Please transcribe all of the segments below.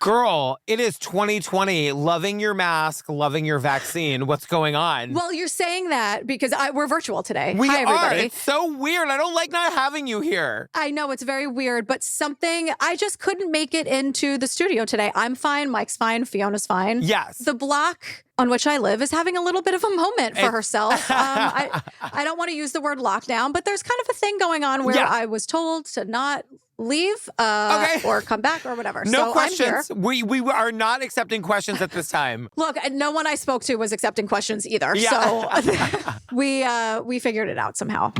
Girl, it is 2020. Loving your mask, loving your vaccine. What's going on? Well, you're saying that because we're virtual today. Hi, everybody. It's so weird. I don't like not having you here. I know it's very weird, but I just couldn't make it into the studio today. I'm fine. Mike's fine. Fiona's fine. Yes. The block on which I live is having a little bit of a moment for herself. I don't want to use the word lockdown, but there's kind of a thing going on where I was told to not leave or come back or whatever. No so questions. I'm here. We are not accepting questions at this time. Look, no one I spoke to was accepting questions either. Yeah. So we figured it out somehow.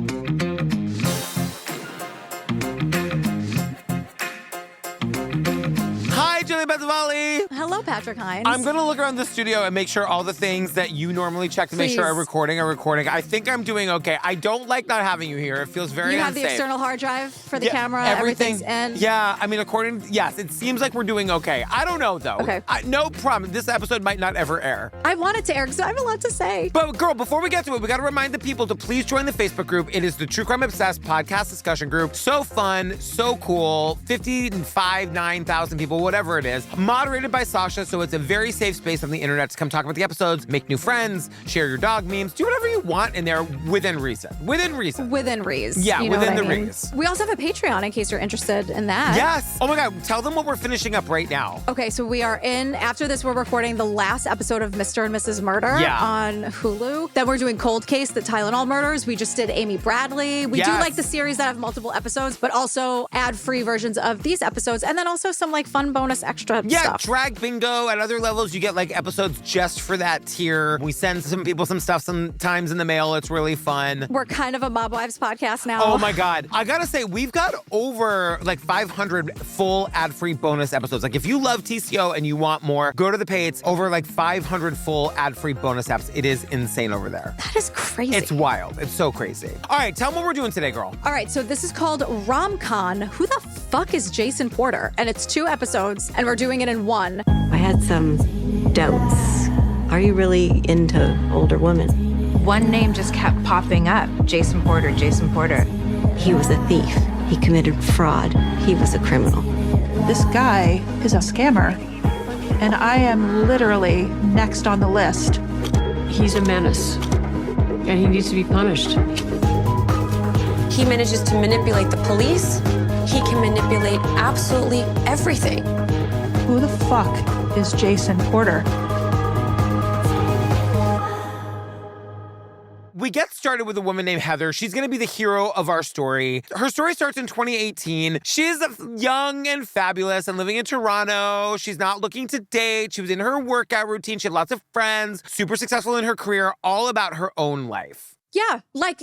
Hi, Julie Bezzavali. Hello, Patrick Hines. I'm going to look around the studio and make sure all the things that you normally check to make sure are recording. I think I'm doing okay. I don't like not having you here. It feels very unsafe. You have the external hard drive for the camera. Everything's in. Yeah, I mean, yes, it seems like we're doing okay. I don't know, though. Okay. No problem. This episode might not ever air. I want it to air because I have a lot to say. But, girl, before we get to it, we got to remind the people to please join the Facebook group. It is the True Crime Obsessed podcast discussion group. So fun, so cool. 9,000 people, whatever it is. Moderated by Sasha, so it's a very safe space on the internet to come talk about the episodes, make new friends, share your dog memes, do whatever you want in there within reason. Within reason. Within reason. Yeah, within the reason. We also have a Patreon in case you're interested in that. Yes. Oh my God, tell them what we're finishing up right now. Okay, so we are after this, we're recording the last episode of Mr. and Mrs. Murder on Hulu. Then we're doing Cold Case, the Tylenol murders. We just did Amy Bradley. We do like the series that have multiple episodes, but also ad-free versions of these episodes. And then also some like fun bonus extra stuff. Drag bingo. At other levels, you get like episodes just for that tier. We send some people some stuff sometimes in the mail. It's really fun. We're kind of a Mob Wives podcast now. Oh my God. I gotta say, we've got over like 500 full ad-free bonus episodes. Like if you love TCO and you want more, go to the page. It's over like 500 full ad-free bonus apps. It is insane over there. That is crazy. It's wild. It's so crazy. All right, tell them what we're doing today, girl. All right, so this is called RomCon. Who the fuck is Jason Porter? And it's 2 episodes, and we're doing it in one. I had some doubts. Are you really into older women? One name just kept popping up. Jason Porter, Jason Porter. He was a thief. He committed fraud. He was a criminal. This guy is a scammer, and I am literally next on the list. He's a menace, and he needs to be punished. He manages to manipulate the police. He can manipulate absolutely everything. Who the fuck is Jason Porter? We get started with a woman named Heather. She's going to be the hero of our story. Her story starts in 2018. She's young and fabulous and living in Toronto. She's not looking to date. She was in her workout routine. She had lots of friends, super successful in her career, all about her own life. Yeah, like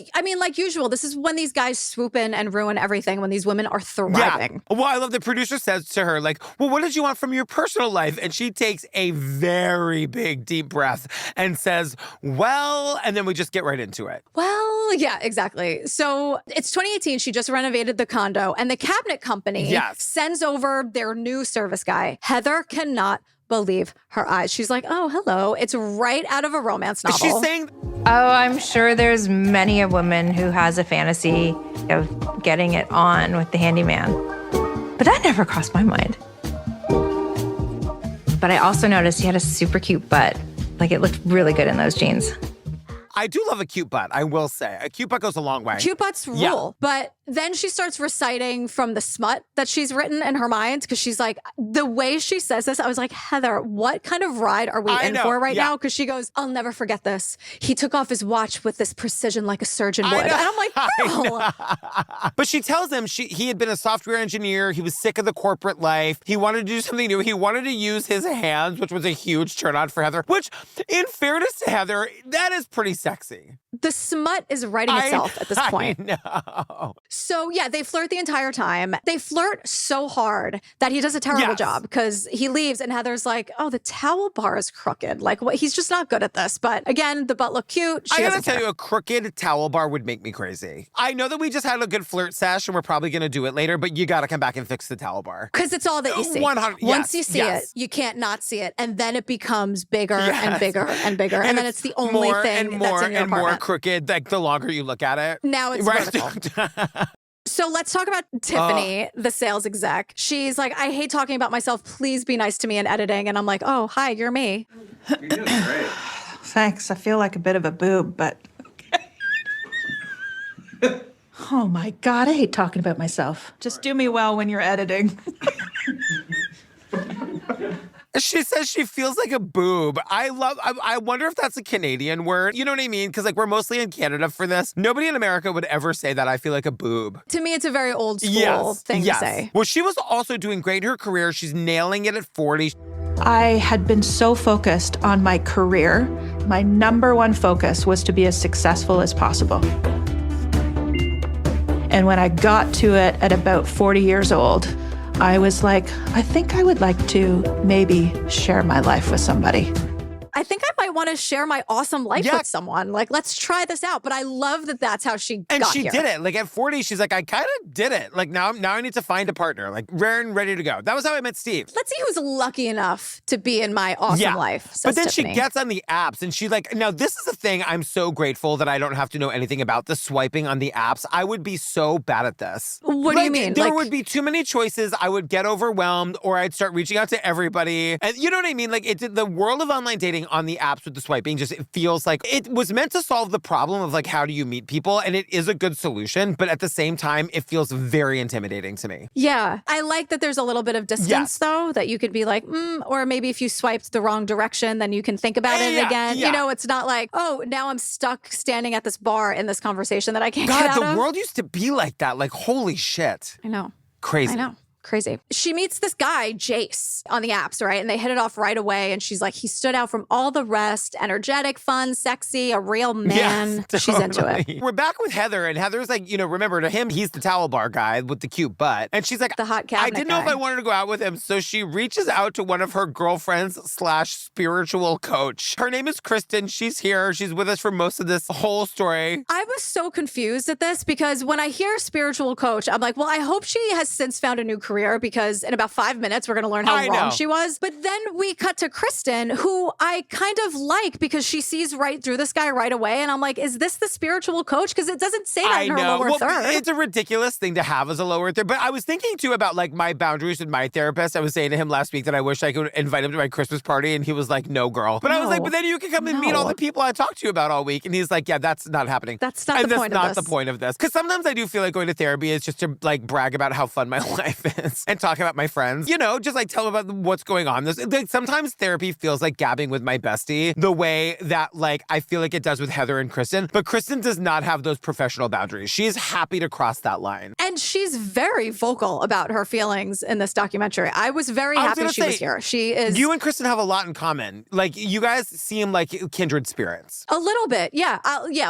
usual. This is when these guys swoop in and ruin everything, when these women are thriving. Yeah. Well, I love the producer says to her, like, well, what did you want from your personal life? And she takes a very big, deep breath and says, well, and then we just get right into it. Well, yeah, exactly. So it's 2018. She just renovated the condo, and the cabinet company sends over their new service guy. Heather cannot believe her eyes. She's like, oh, hello. It's right out of a romance novel. She's saying, oh, I'm sure there's many a woman who has a fantasy of getting it on with the handyman. But that never crossed my mind. But I also noticed he had a super cute butt. Like, it looked really good in those jeans. I do love a cute butt, I will say. A cute butt goes a long way. Cute butts rule. Yeah. But then she starts reciting from the smut that she's written in her mind, because she's like, the way she says this, I was like, Heather, what kind of ride are we in for right now? Because she goes, I'll never forget this. He took off his watch with this precision like a surgeon would. And I'm like, girl. But she tells him he had been a software engineer. He was sick of the corporate life. He wanted to do something new. He wanted to use his hands, which was a huge turn on for Heather, which, in fairness to Heather, that is pretty sexy. The smut is writing itself at this point. I know. So, yeah, they flirt the entire time. They flirt so hard that he does a terrible job, because he leaves and Heather's like, oh, the towel bar is crooked. Like, what? He's just not good at this. But again, the butt looked cute. I gotta tell you, a crooked towel bar would make me crazy. I know that we just had a good flirt sesh and we're probably gonna do it later, but you gotta come back and fix the towel bar. Because it's all that you see. 100, Once you see it, you can't not see it. And then it becomes bigger and bigger and bigger. And then it's the only thing that's in your apartment. More crooked, like the longer you look at it. Now it's vertical. So let's talk about Tiffany, the sales exec. She's like, I hate talking about myself. Please be nice to me in editing. And I'm like, oh, hi, you're me. You're doing great. Thanks. I feel like a bit of a boob, but... Oh, my God. I hate talking about myself. Just do me well when you're editing. She says she feels like a boob. I wonder if that's a Canadian word. You know what I mean? Because, like, we're mostly in Canada for this. Nobody in America would ever say that I feel like a boob. To me, it's a very old school thing to say. Well, she was also doing great in her career. She's nailing it at 40. I had been so focused on my career. My number one focus was to be as successful as possible. And when I got to it at about 40 years old, I was like, I think I would like to maybe share my life with somebody. I think I might want to share my awesome life with someone. Like, let's try this out. But I love that that's how she got here. And she did it. Like, at 40, she's like, I kind of did it. Like, now I need to find a partner. Like, rare and ready to go. That was how I met Steve. Let's see who's lucky enough to be in my awesome life, says But then Tiffany. she gets on the apps and she like, now this is the thing I'm so grateful that I don't have to know anything about, the swiping on the apps. I would be so bad at this. What do you mean? There would be too many choices. I would get overwhelmed or I'd start reaching out to everybody. And you know what I mean? Like, the world of online dating on the apps with the swiping, just it feels like it was meant to solve the problem of like, how do you meet people? And it is a good solution, but at the same time, it feels very intimidating to me. Yeah. I like that there's a little bit of distance though, that you could be like, or maybe if you swiped the wrong direction, then you can think about it again. You know, it's not like, oh, now I'm stuck standing at this bar in this conversation that I can't get out of. The world used to be like that. Like, holy shit. I know. Crazy. I know. Crazy. She meets this guy, Jace, on the apps, right? And they hit it off right away. And she's like, he stood out from all the rest. Energetic, fun, sexy, a real man. Yes, She's into it. We're back with Heather. And Heather's like, you know, remember to him, he's the towel bar guy with the cute butt. And she's like, the hot cabinet I didn't know if I wanted to go out with him. So she reaches out to one of her girlfriends / spiritual coach. Her name is Kristen. She's here. She's with us for most of this whole story. I was so confused at this because when I hear spiritual coach, I'm like, well, I hope she has since found a new career because in about 5 minutes, we're going to learn how wrong she was. But then we cut to Kristen, who I kind of like because she sees right through this guy right away. And I'm like, is this the spiritual coach? Because it doesn't say that in her lower third. It's a ridiculous thing to have as a lower third. But I was thinking too about like my boundaries with my therapist. I was saying to him last week that I wish I could invite him to my Christmas party. And he was like, no, girl. But I was like, but then you can come and meet all the people I talked to you about all week. And he's like, yeah, that's not happening. That's not the point of this. That's not the point of this. Because sometimes I do feel like going to therapy is just to like brag about how fun my life is and talk about my friends, you know, just like tell them about what's going on. Like, sometimes therapy feels like gabbing with my bestie the way that like I feel like it does with Heather and Kristen. But Kristen does not have those professional boundaries. She's happy to cross that line. And she's very vocal about her feelings in this documentary. I was very happy she was here. She is. You and Kristen have a lot in common. Like, you guys seem like kindred spirits. A little bit. Yeah.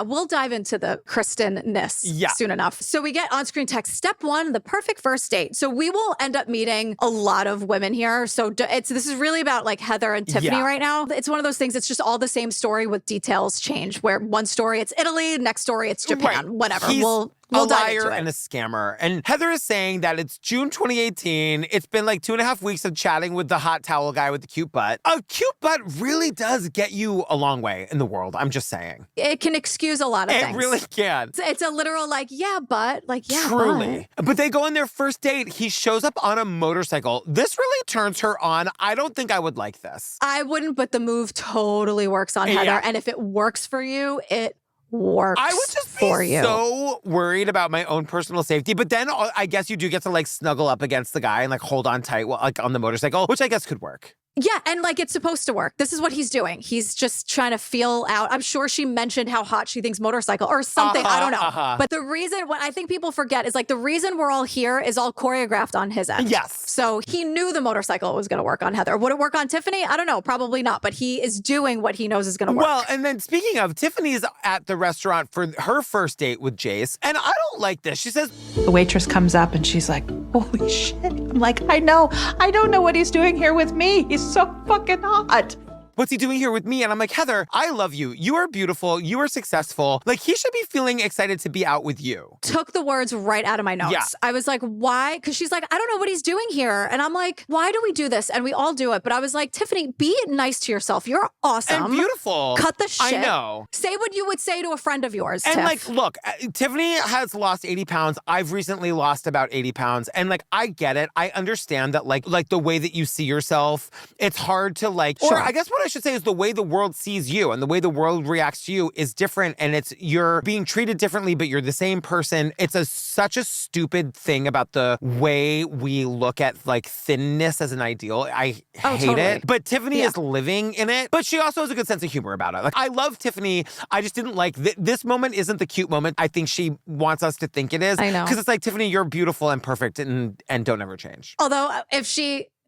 We'll dive into the Kristen-ness soon enough. So we get on-screen text. Step 1, the perfect first date. So we will end up meeting a lot of women here. So this is really about like Heather and Tiffany right now. It's one of those things, it's just all the same story with details change, where one story it's Italy, next story it's Japan, whatever. We'll a liar and a scammer. And Heather is saying that it's June 2018. It's been like 2.5 weeks of chatting with the hot towel guy with the cute butt. A cute butt really does get you a long way in the world. I'm just saying. It can excuse a lot of things. It really can. It's a literal like, yeah, but like, yeah, truly. But they go on their first date. He shows up on a motorcycle. This really turns her on. I don't think I would like this. I wouldn't, but the move totally works on Heather. And if it works for you, it works. I would just be so worried about my own personal safety. But then I guess you do get to like snuggle up against the guy and like hold on tight like on the motorcycle, which I guess could work. Yeah, and like it's supposed to work. This is what he's doing. He's just trying to feel out. I'm sure she mentioned how hot she thinks motorcycle or something. I don't know. But the reason, what I think people forget is like the reason we're all here is all choreographed on his end. Yes. So he knew the motorcycle was going to work on Heather. Would it work on Tiffany? I don't know. Probably not. But he is doing what he knows is going to work. Well, and then speaking of, Tiffany's at the restaurant for her first date with Jace. And I don't like this. She says, the waitress comes up and she's like, holy shit. I'm like, I know. I don't know what he's doing here with me. He's so fucking hot. what's he doing here with me? And I'm like, Heather, I love you. You are beautiful. You are successful. Like, he should be feeling excited to be out with you. Took the words right out of my notes. Yeah. I was like, why? Because she's like, I don't know what he's doing here. And I'm like, why do we do this? And we all do it. But I was like, Tiffany, be nice to yourself. You're awesome. And beautiful. Cut the shit. I know. Say what you would say to a friend of yours, And Tiff. like, look, Tiffany has lost 80 pounds. I've recently lost about 80 pounds. And like, I get it. I understand that like the way that you see yourself, it's hard to like, or I guess what I should say is the way the world sees you and the way the world reacts to you is different. And you're being treated differently, but you're the same person. It's such a stupid thing about the way we look at like thinness as an ideal. I hate it. But Tiffany is living in it. But she also has a good sense of humor about it. Like, I love Tiffany. I just didn't like this moment isn't the cute moment I think she wants us to think it is. I know. Because it's like, Tiffany, you're beautiful and perfect and don't ever change. Although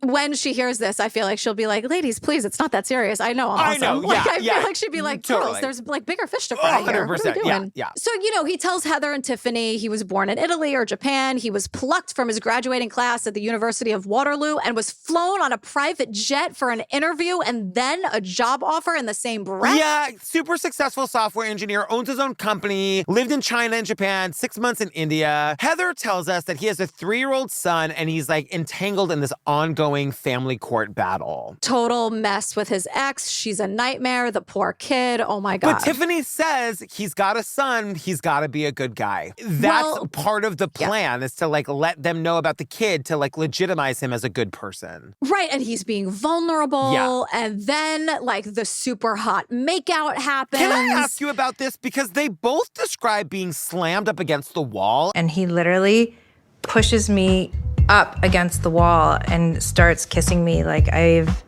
when she hears this, I feel like she'll be like, ladies, please, it's not that serious. I know I'm awesome. I know, like, I feel like she'd be like, girls, totally. there's like bigger fish to fry here. What are we doing? Yeah. So, he tells Heather and Tiffany he was born in Italy or Japan. He was plucked from his graduating class at the University of Waterloo and was flown on a private jet for an interview and then a job offer in the same breath. Yeah, super successful software engineer, owns his own company, lived in China and Japan, 6 months in India. Heather tells us that he has a 3-year-old son and he's like entangled in this ongoing family court battle. Total mess with his ex. She's a nightmare. The poor kid. Oh my God. But Tiffany says he's got a son. He's got to be a good guy. That's part of the plan is to like let them know about the kid to like legitimize him as a good person. Right. And he's being vulnerable. Yeah. And then like the super hot makeout happens. Can I ask you about this? Because they both describe being slammed up against the wall. And he literally pushes me up against the wall and starts kissing me like I've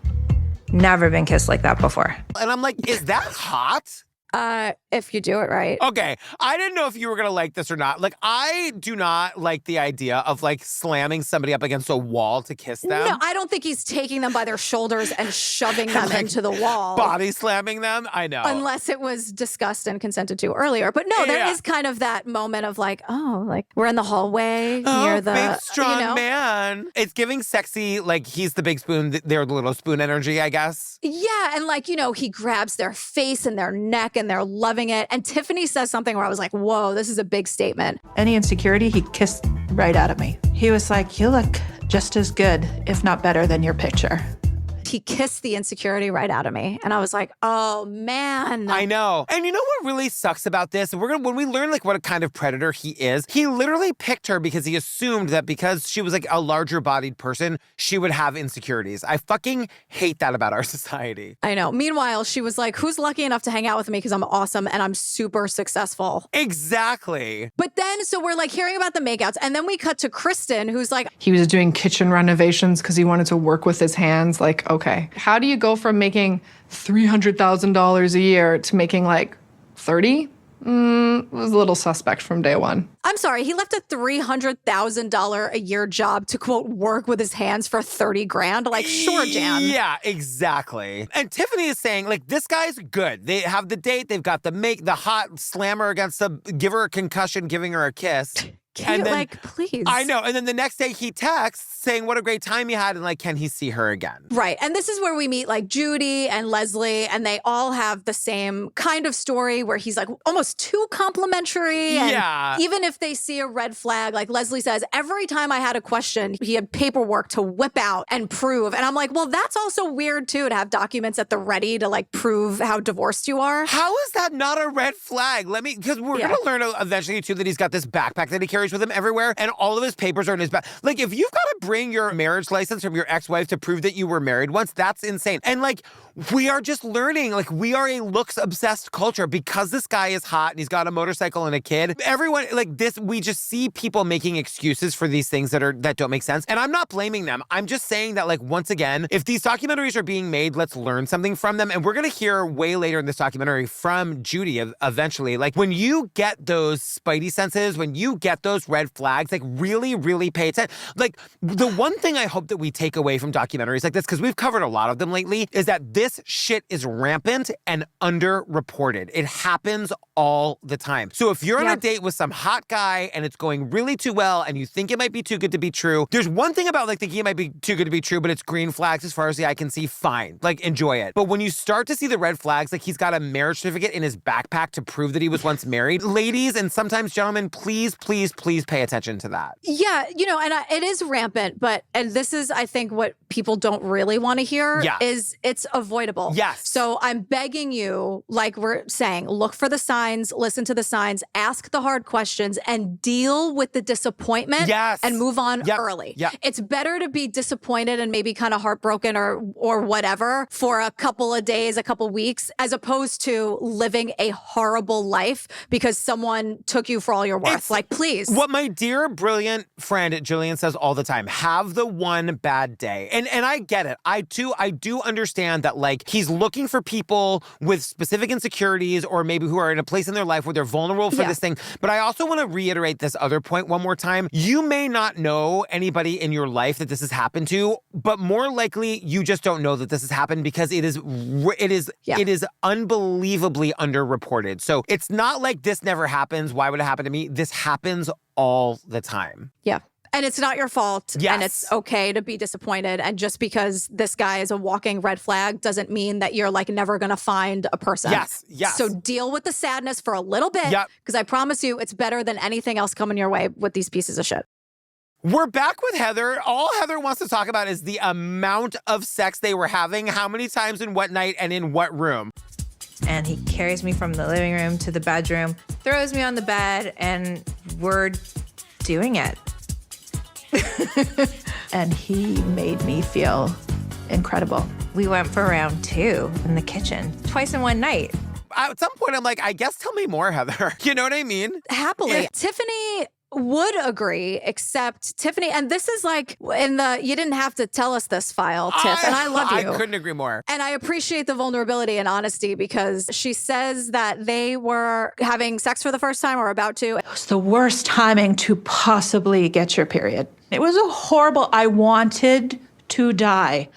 never been kissed like that before. And I'm like, is that hot? If you do it right. Okay. I didn't know if you were going to like this or not. Like, I do not like the idea of like slamming somebody up against a wall to kiss them. No, I don't think he's taking them by their shoulders and shoving them like, into the wall. Body slamming them. I know. Unless it was discussed and consented to earlier. But no, there is kind of that moment of like, oh, like we're in the hallway near the big strong man. It's giving sexy, like he's the big spoon, they're the little spoon energy, I guess. Yeah. And like, he grabs their face and their neck and they're loving it. And Tiffany says something where I was like, whoa, this is a big statement. Any insecurity, he kissed right out of me. He was like, you look just as good, if not better than your picture. He kissed the insecurity right out of me. And I was like, oh, man. I know. And you know what really sucks about this? When we learn like what a kind of predator he is, he literally picked her because he assumed that because she was like a larger bodied person, she would have insecurities. I fucking hate that about our society. I know. Meanwhile, she was like, who's lucky enough to hang out with me because I'm awesome and I'm super successful. Exactly. But then, so we're like hearing about the makeouts. And then we cut to Kristen, who's like, he was doing kitchen renovations because he wanted to work with his hands. Like, okay, how do you go from making $300,000 a year to making like 30? It was a little suspect from day one. I'm sorry, he left a $300,000 a year job to quote work with his hands for 30 grand. Like, sure, Jan. Yeah, exactly. And Tiffany is saying, like, this guy's good. They have the date. They've got the hot slammer against give her a concussion, giving her a kiss. Can you, like, please? I know. And then the next day he texts saying what a great time he had and like, can he see her again? Right. And this is where we meet like Judy and Leslie, and they all have the same kind of story where he's like almost too complimentary. And even if they see a red flag, like Leslie says, every time I had a question, he had paperwork to whip out and prove. And I'm like, well, that's also weird too, to have documents at the ready to like prove how divorced you are. How is that not a red flag? Because we're going to learn eventually too that he's got this backpack that he carries with him everywhere and all of his papers are in his back. Like, if you've got to bring your marriage license from your ex-wife to prove that you were married once, that's insane. And like, we are just learning, like, we are a looks-obsessed culture because this guy is hot and he's got a motorcycle and a kid. Everyone, like this, we just see people making excuses for these things that don't make sense. And I'm not blaming them. I'm just saying that, like, once again, if these documentaries are being made, let's learn something from them. And we're going to hear way later in this documentary from Judy eventually. Like, when you get those spidey senses, when you get those those red flags, like really, really pay attention. Like the one thing I hope that we take away from documentaries like this, because we've covered a lot of them lately, is that this shit is rampant and underreported. It happens all the time. So if you're on a date with some hot guy and it's going really too well and you think it might be too good to be true, there's one thing about like thinking it might be too good to be true, but it's green flags as far as the eye can see, fine. Like enjoy it. But when you start to see the red flags, like he's got a marriage certificate in his backpack to prove that he was once married, ladies and sometimes gentlemen, please, please, please pay attention to that. Yeah, and it is rampant, and this is, I think, what people don't really want to hear is it's avoidable. Yes. So I'm begging you, like we're saying, look for the signs, listen to the signs, ask the hard questions, and deal with the disappointment and move on early. Yep. It's better to be disappointed and maybe kind of heartbroken or whatever for a couple of days, a couple weeks, as opposed to living a horrible life because someone took you for all you're worth. Like, please. What my dear, brilliant friend Jillian says all the time, have the one bad day. And I get it. I do understand that, like, he's looking for people with specific insecurities or maybe who are in a place in their life where they're vulnerable for this thing. But I also want to reiterate this other point one more time. You may not know anybody in your life that this has happened to, but more likely you just don't know that this has happened because it is unbelievably underreported. So it's not like this never happens. Why would it happen to me? This happens all the time. Yeah. And it's not your fault. Yes. And it's okay to be disappointed. And just because this guy is a walking red flag doesn't mean that you're like never going to find a person. Yes. So deal with the sadness for a little bit. Because I promise you it's better than anything else coming your way with these pieces of shit. We're back with Heather. All Heather wants to talk about is the amount of sex they were having, how many times in what night and in what room. And he carries me from the living room to the bedroom, throws me on the bed, and we're doing it. And he made me feel incredible. We went for round 2 in the kitchen, twice in one night. At some point, I'm like, I guess tell me more, Heather. You know what I mean? Happily. Tiffany would agree, except Tiffany, and this is like you didn't have to tell us this file, Tiff, and I love you. I couldn't agree more. And I appreciate the vulnerability and honesty because she says that they were having sex for the first time or about to. It was the worst timing to possibly get your period. It was a horrible, I wanted to die.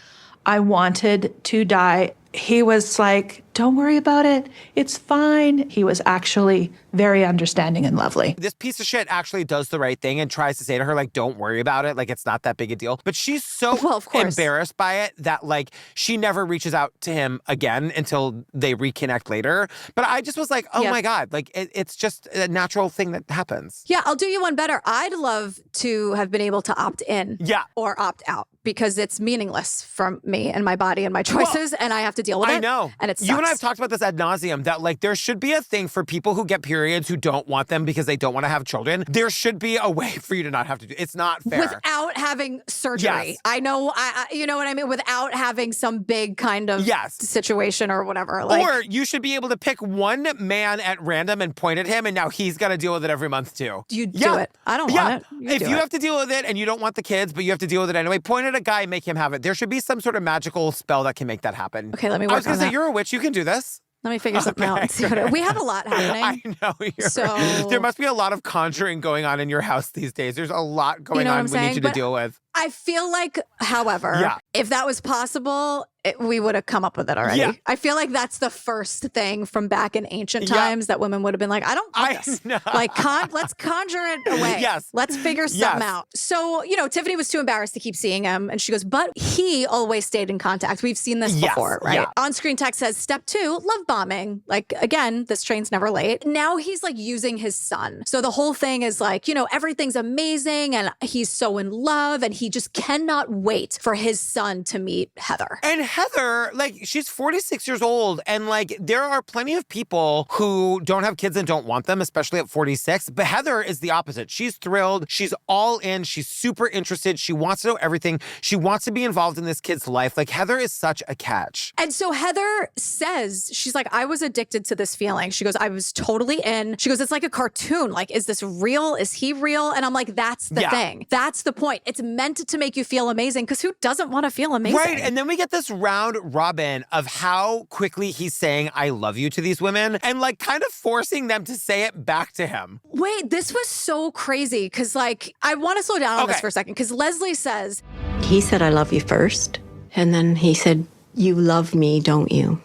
He was like, don't worry about it. It's fine. He was actually very understanding and lovely. This piece of shit actually does the right thing and tries to say to her, like, don't worry about it. Like, it's not that big a deal. But she's so embarrassed by it that, like, she never reaches out to him again until they reconnect later. But I just was like, oh my God, like, it's just a natural thing that happens. Yeah, I'll do you one better. I'd love to have been able to opt in or opt out because it's meaningless for me and my body and my choices, and I have to deal with it. I know. And it sucks. You and I have talked about this ad nauseum, that, like, there should be a thing for people who get periods who don't want them because they don't want to have children. There should be a way for you to not have to do it. It's not fair. Without having surgery. Yes. I know, you know what I mean? Without having some big kind of situation or whatever. Like, or you should be able to pick one man at random and point at him, and now he's got to deal with it every month too. You do it. I don't want it. If you have to deal with it and you don't want the kids, but you have to deal with it anyway, point at a guy and make him have it. There should be some sort of magical spell that can make that happen. Okay, let me work on that. I was going to say, you're a witch. You can do this. Let me figure something out. We have a lot happening. I know. There must be a lot of conjuring going on in your house these days. There's a lot going on we need you to deal with. I feel like, however, if that was possible, we would have come up with it already. Yeah. I feel like that's the first thing from back in ancient times that women would have been like, I don't want this. Know. Like, let's conjure it away. Yes. Let's figure something out. So, Tiffany was too embarrassed to keep seeing him. And she goes, but he always stayed in contact. We've seen this before, right? Yeah. On-screen text says, step 2, love bombing. Like, again, this train's never late. Now he's like using his son. So the whole thing is like, everything's amazing and he's so in love and he just cannot wait for his son to meet Heather. And Heather, like, she's 46 years old, and, like, there are plenty of people who don't have kids and don't want them, especially at 46. But Heather is the opposite. She's thrilled. She's all in. She's super interested. She wants to know everything. She wants to be involved in this kid's life. Like, Heather is such a catch. And so Heather says, she's like, I was addicted to this feeling. She goes, I was totally in. She goes, it's like a cartoon. Like, is this real? Is he real? And I'm like, that's the thing. That's the point. It's meant meant to make you feel amazing, because who doesn't want to feel amazing? Right, and then we get this round robin of how quickly he's saying I love you to these women and like kind of forcing them to say it back to him. Wait, this was so crazy because like, I want to slow down on this for a second because Leslie says, he said, I love you first. And then he said, you love me, don't you?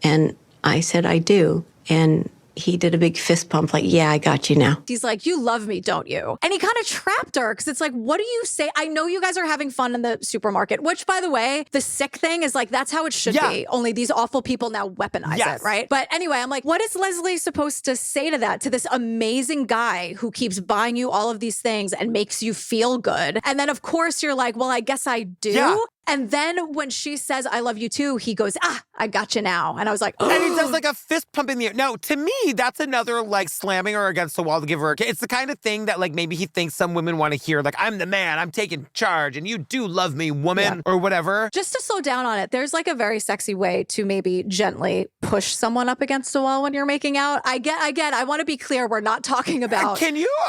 And I said, I do. And he did a big fist pump like, yeah, I got you now. He's like, you love me, don't you? And he kind of trapped her because it's like, what do you say? I know you guys are having fun in the supermarket, which, by the way, the sick thing is like, that's how it should be. Only these awful people now weaponize it, right? But anyway, I'm like, what is Leslie supposed to say to that, to this amazing guy who keeps buying you all of these things and makes you feel good? And then, of course, you're like, well, I guess I do. Yeah. And then when she says, I love you too, he goes, I got you now. And I was like, oh. And he does like a fist pump in the air. No, to me, that's another like slamming her against the wall to give her a kiss. It's the kind of thing that like maybe he thinks some women want to hear. Like, I'm the man, I'm taking charge, and you do love me, woman, or whatever. Just to slow down on it, there's like a very sexy way to maybe gently push someone up against the wall when you're making out. I want to be clear, we're not talking about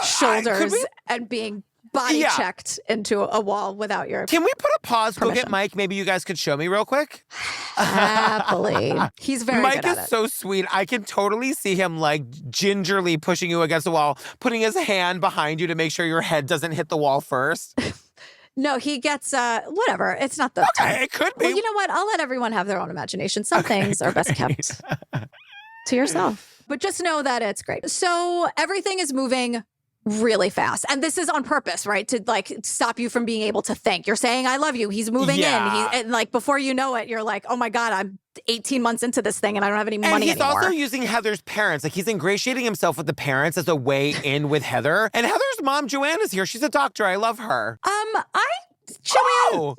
shoulders and being body checked into a wall without your Can we put a pause, permission. go get Mike? Maybe you guys could show me real quick? Happily. He's very Mike good at it. is so sweet. I can totally see him like gingerly pushing you against the wall, putting his hand behind you to make sure your head doesn't hit the wall first. No, he gets, whatever. It's not the Okay, it could be. Well, you know what? I'll let everyone have their own imagination. Some things are best kept to yourself. But just know that it's great. So everything is moving really fast. And this is on purpose, right? To like stop you from being able to think. You're saying, I love you. He's moving in. And like before you know it, you're like, oh my God, I'm 18 months into this thing and I don't have any money anymore. And he's also using Heather's parents. Like he's ingratiating himself with the parents as a way in with Heather. And Heather's mom, Joanne, is here. She's a doctor. I love her. Joanne,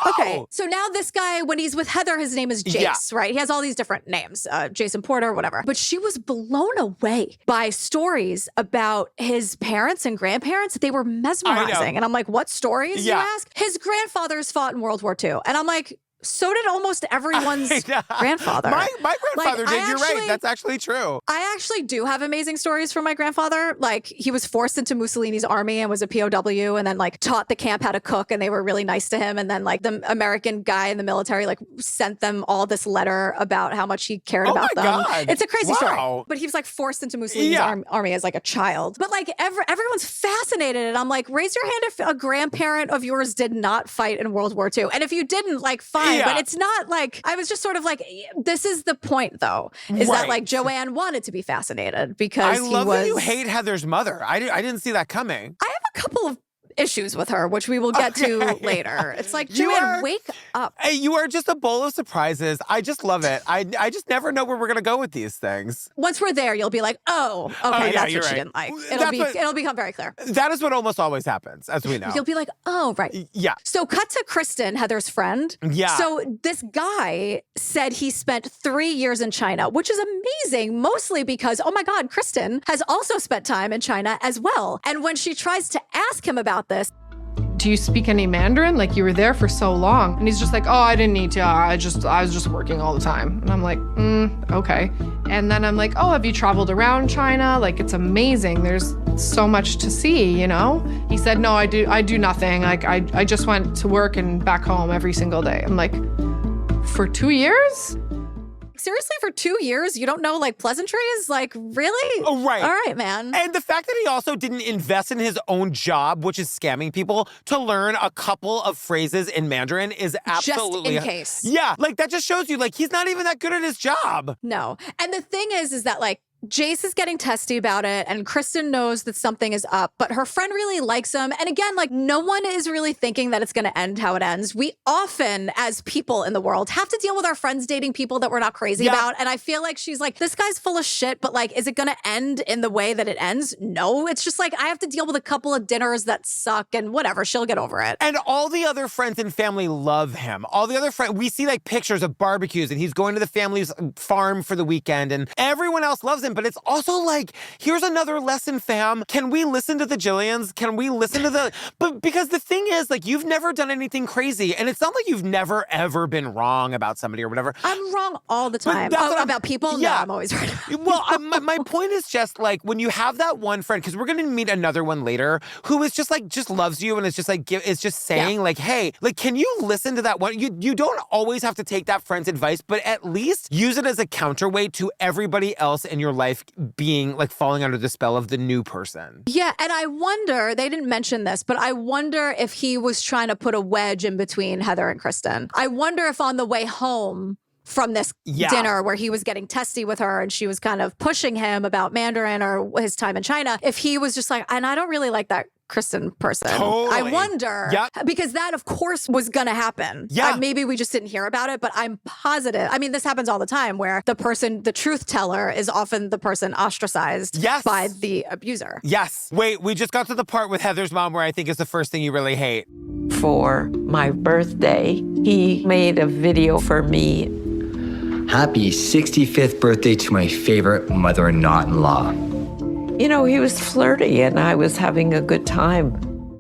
okay. So now this guy, when he's with Heather, his name is Jace, right? He has all these different names, Jason Porter, whatever. But she was blown away by stories about his parents and grandparents. They were mesmerizing. And I'm like, what stories, you ask? His grandfathers fought in World War II. And I'm like, so did almost everyone's grandfather. My grandfather did. You're right. That's actually true. I actually do have amazing stories from my grandfather. Like he was forced into Mussolini's army and was a POW and then like taught the camp how to cook and they were really nice to him. And then like the American guy in the military like sent them all this letter about how much he cared about them. God. It's a crazy story. But he was like forced into Mussolini's army as like a child. But like everyone's fascinated. And I'm like, raise your hand if a grandparent of yours did not fight in World War II. And if you didn't, like fine. But it's not like, I was just sort of like, this is the point though, is that like Joanne wanted to be fascinated because I love that you hate Heather's mother. I didn't see that coming. I have a couple of issues with her, which we will get to later. It's like, Joanne, wake up. Hey, you are just a bowl of surprises. I just love it. I just never know where we're going to go with these things. Once we're there, you'll be like, oh, okay, that's what she didn't like. It'll become very clear. That is what almost always happens, as we know. You'll be like, oh, right. Yeah. So cut to Kristen, Heather's friend. Yeah. So this guy said he spent 3 years in China, which is amazing, mostly because, oh my God, Kristen has also spent time in China as well. And when she tries to ask him about this, do you speak any Mandarin? Like, you were there for so long. And he's just like, oh, I didn't need to. I was just working all the time. And I'm like, okay. And then I'm like, oh, have you traveled around China? Like, it's amazing. There's so much to see, you know? He said, no, I do nothing. Like, I just went to work and back home every single day. I'm like, for 2 years? Seriously, for 2 years, you don't know like pleasantries? Like, really? Oh, right. All right, man. And the fact that he also didn't invest in his own job, which is scamming people, to learn a couple of phrases in Mandarin is absolutely... Just in case. Yeah, like that just shows you like he's not even that good at his job. No. And the thing is that like, Jace is getting testy about it and Kristen knows that something is up, but her friend really likes him. And again, like no one is really thinking that it's going to end how it ends. We often, as people in the world, have to deal with our friends dating people that we're not crazy about. And I feel like she's like, this guy's full of shit, but like, is it going to end in the way that it ends? No, it's just like, I have to deal with a couple of dinners that suck and whatever, she'll get over it. And all the other friends and family love him. All the other friends, we see like pictures of barbecues and he's going to the family's farm for the weekend and everyone else loves him But it's also like, here's another lesson, fam. Can we listen to the Jillians? Can we listen to the... But because the thing is, like, you've never done anything crazy. And it's not like you've never, ever been wrong about somebody or whatever. I'm wrong all the time. About people? Yeah. No, I'm always right. Well, my point is just like, when you have that one friend, because we're going to meet another one later, who is just like, just loves you and is just like, is just saying like, hey, like, can you listen to that one? You don't always have to take that friend's advice, but at least use it as a counterweight to everybody else in your life being like falling under the spell of the new person. Yeah, and I wonder, they didn't mention this, but I wonder if he was trying to put a wedge in between Heather and Kristen. I wonder if on the way home from this dinner where he was getting testy with her and she was kind of pushing him about Mandarin or his time in China, if he was just like, and I don't really like that Kristen person. Totally. I wonder, because that, of course, was going to happen. Yeah. Maybe we just didn't hear about it, but I'm positive. I mean, this happens all the time where the truth teller is often the person ostracized by the abuser. Yes. Wait, we just got to the part with Heather's mom where I think is the first thing you really hate. For my birthday, he made a video for me. Happy 65th birthday to my favorite mother-in-law. You know, he was flirty and I was having a good time.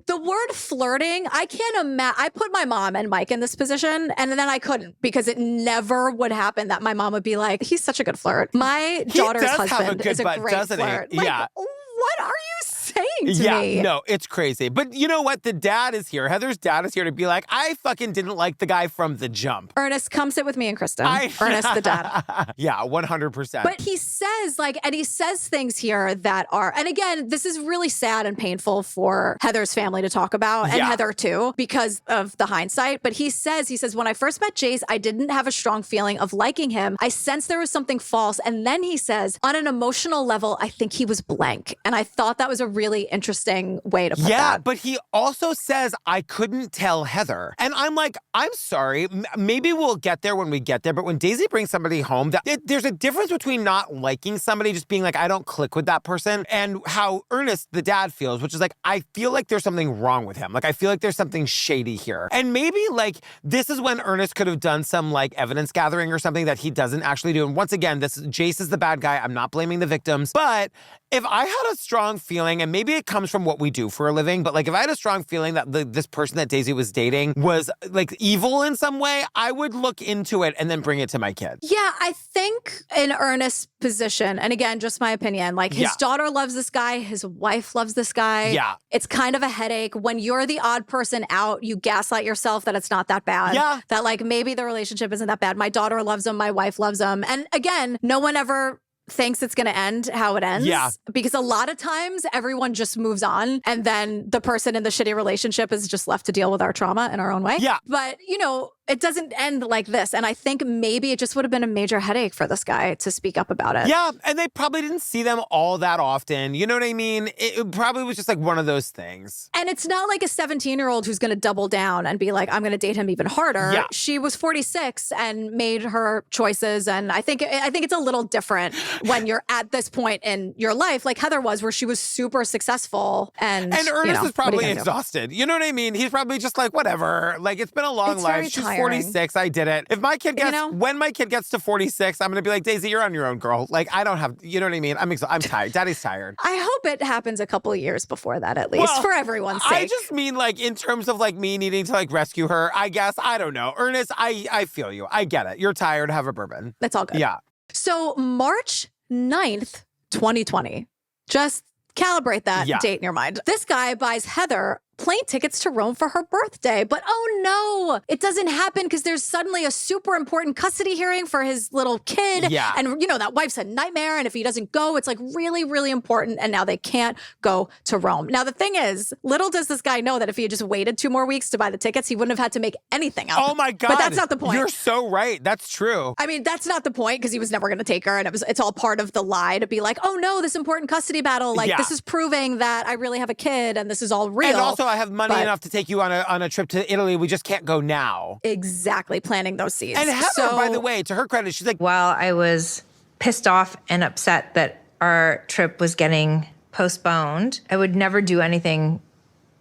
The word flirting, I can't imagine. I put my mom and Mike in this position and then I couldn't because it never would happen that my mom would be like, he's such a good flirt. My daughter's husband is a great flirt. Like, what are you saying to me? No, it's crazy. But you know what? The dad is here. Heather's dad is here to be like, I fucking didn't like the guy from the jump. Ernest, come sit with me and Kristen. Ernest, the dad. Yeah, 100%. But he says, and he says things here that are, and again, this is really sad and painful for Heather's family to talk about, and Heather too, because of the hindsight. But he says, when I first met Jace, I didn't have a strong feeling of liking him. I sensed there was something false. And then he says, on an emotional level, I think he was blank. And I thought that was a really interesting way to put that. Yeah, but he also says, I couldn't tell Heather. And I'm like, I'm sorry. Maybe we'll get there when we get there. But when Daisy brings somebody home, there's a difference between not liking somebody, just being like, I don't click with that person, and how Ernest, the dad, feels, which is like, I feel like there's something wrong with him. Like, I feel like there's something shady here. And maybe, like, this is when Ernest could have done some, like, evidence gathering or something that he doesn't actually do. And once again, Jace is the bad guy. I'm not blaming the victims. But if I had a strong feeling, and maybe it comes from what we do for a living, but like if I had a strong feeling that this person that Daisy was dating was like evil in some way, I would look into it and then bring it to my kids. Yeah, I think in Ernest's position, and again, just my opinion, like his daughter loves this guy, his wife loves this guy. Yeah. It's kind of a headache. When you're the odd person out, you gaslight yourself that it's not that bad. Yeah. That like maybe the relationship isn't that bad. My daughter loves him, my wife loves him. And again, no one ever thinks it's going to end how it ends. Yeah. Because a lot of times everyone just moves on and then the person in the shitty relationship is just left to deal with our trauma in our own way. Yeah. But, you know, it doesn't end like this. And I think maybe it just would have been a major headache for this guy to speak up about it. Yeah. And they probably didn't see them all that often. You know what I mean? It probably was just like one of those things. And it's not like a 17-year-old who's going to double down and be like, I'm going to date him even harder. Yeah. She was 46 and made her choices. And I think it's a little different when you're at this point in your life, like Heather was, where she was super successful. And Ernest is probably exhausted. You know what I mean? He's probably just like, whatever. Like, it's been a long life. She's 46. I did it. If my kid gets, when my kid gets to 46, I'm going to be like, Daisy, you're on your own, girl. Like, I don't have, you know what I mean? I'm tired. Daddy's tired. I hope it happens a couple of years before that, at least, for everyone's sake. I just mean, like, in terms of, like, me needing to, like, rescue her, I guess. I don't know. Ernest, I feel you. I get it. You're tired. Have a bourbon. That's all good. Yeah. So March 9th, 2020. Just calibrate that date in your mind. This guy buys Heather plane tickets to Rome for her birthday. But oh no, it doesn't happen because there's suddenly a super important custody hearing for his little kid. Yeah. And you know, that wife's a nightmare. And if he doesn't go, it's like really, really important. And now they can't go to Rome. Now, the thing is, little does this guy know that if he had just waited 2 more weeks to buy the tickets, he wouldn't have had to make anything up. Oh my God. But that's not the point. You're so right. That's true. I mean, that's not the point because he was never going to take her. And it's all part of the lie to be like, oh no, this important custody battle. Like this is proving that I really have a kid and this is all real. And also I have money enough to take you on a trip to Italy. We just can't go now. Exactly. Planting those seeds. And Heather, by the way, to her credit, she's like, while I was pissed off and upset that our trip was getting postponed, I would never do anything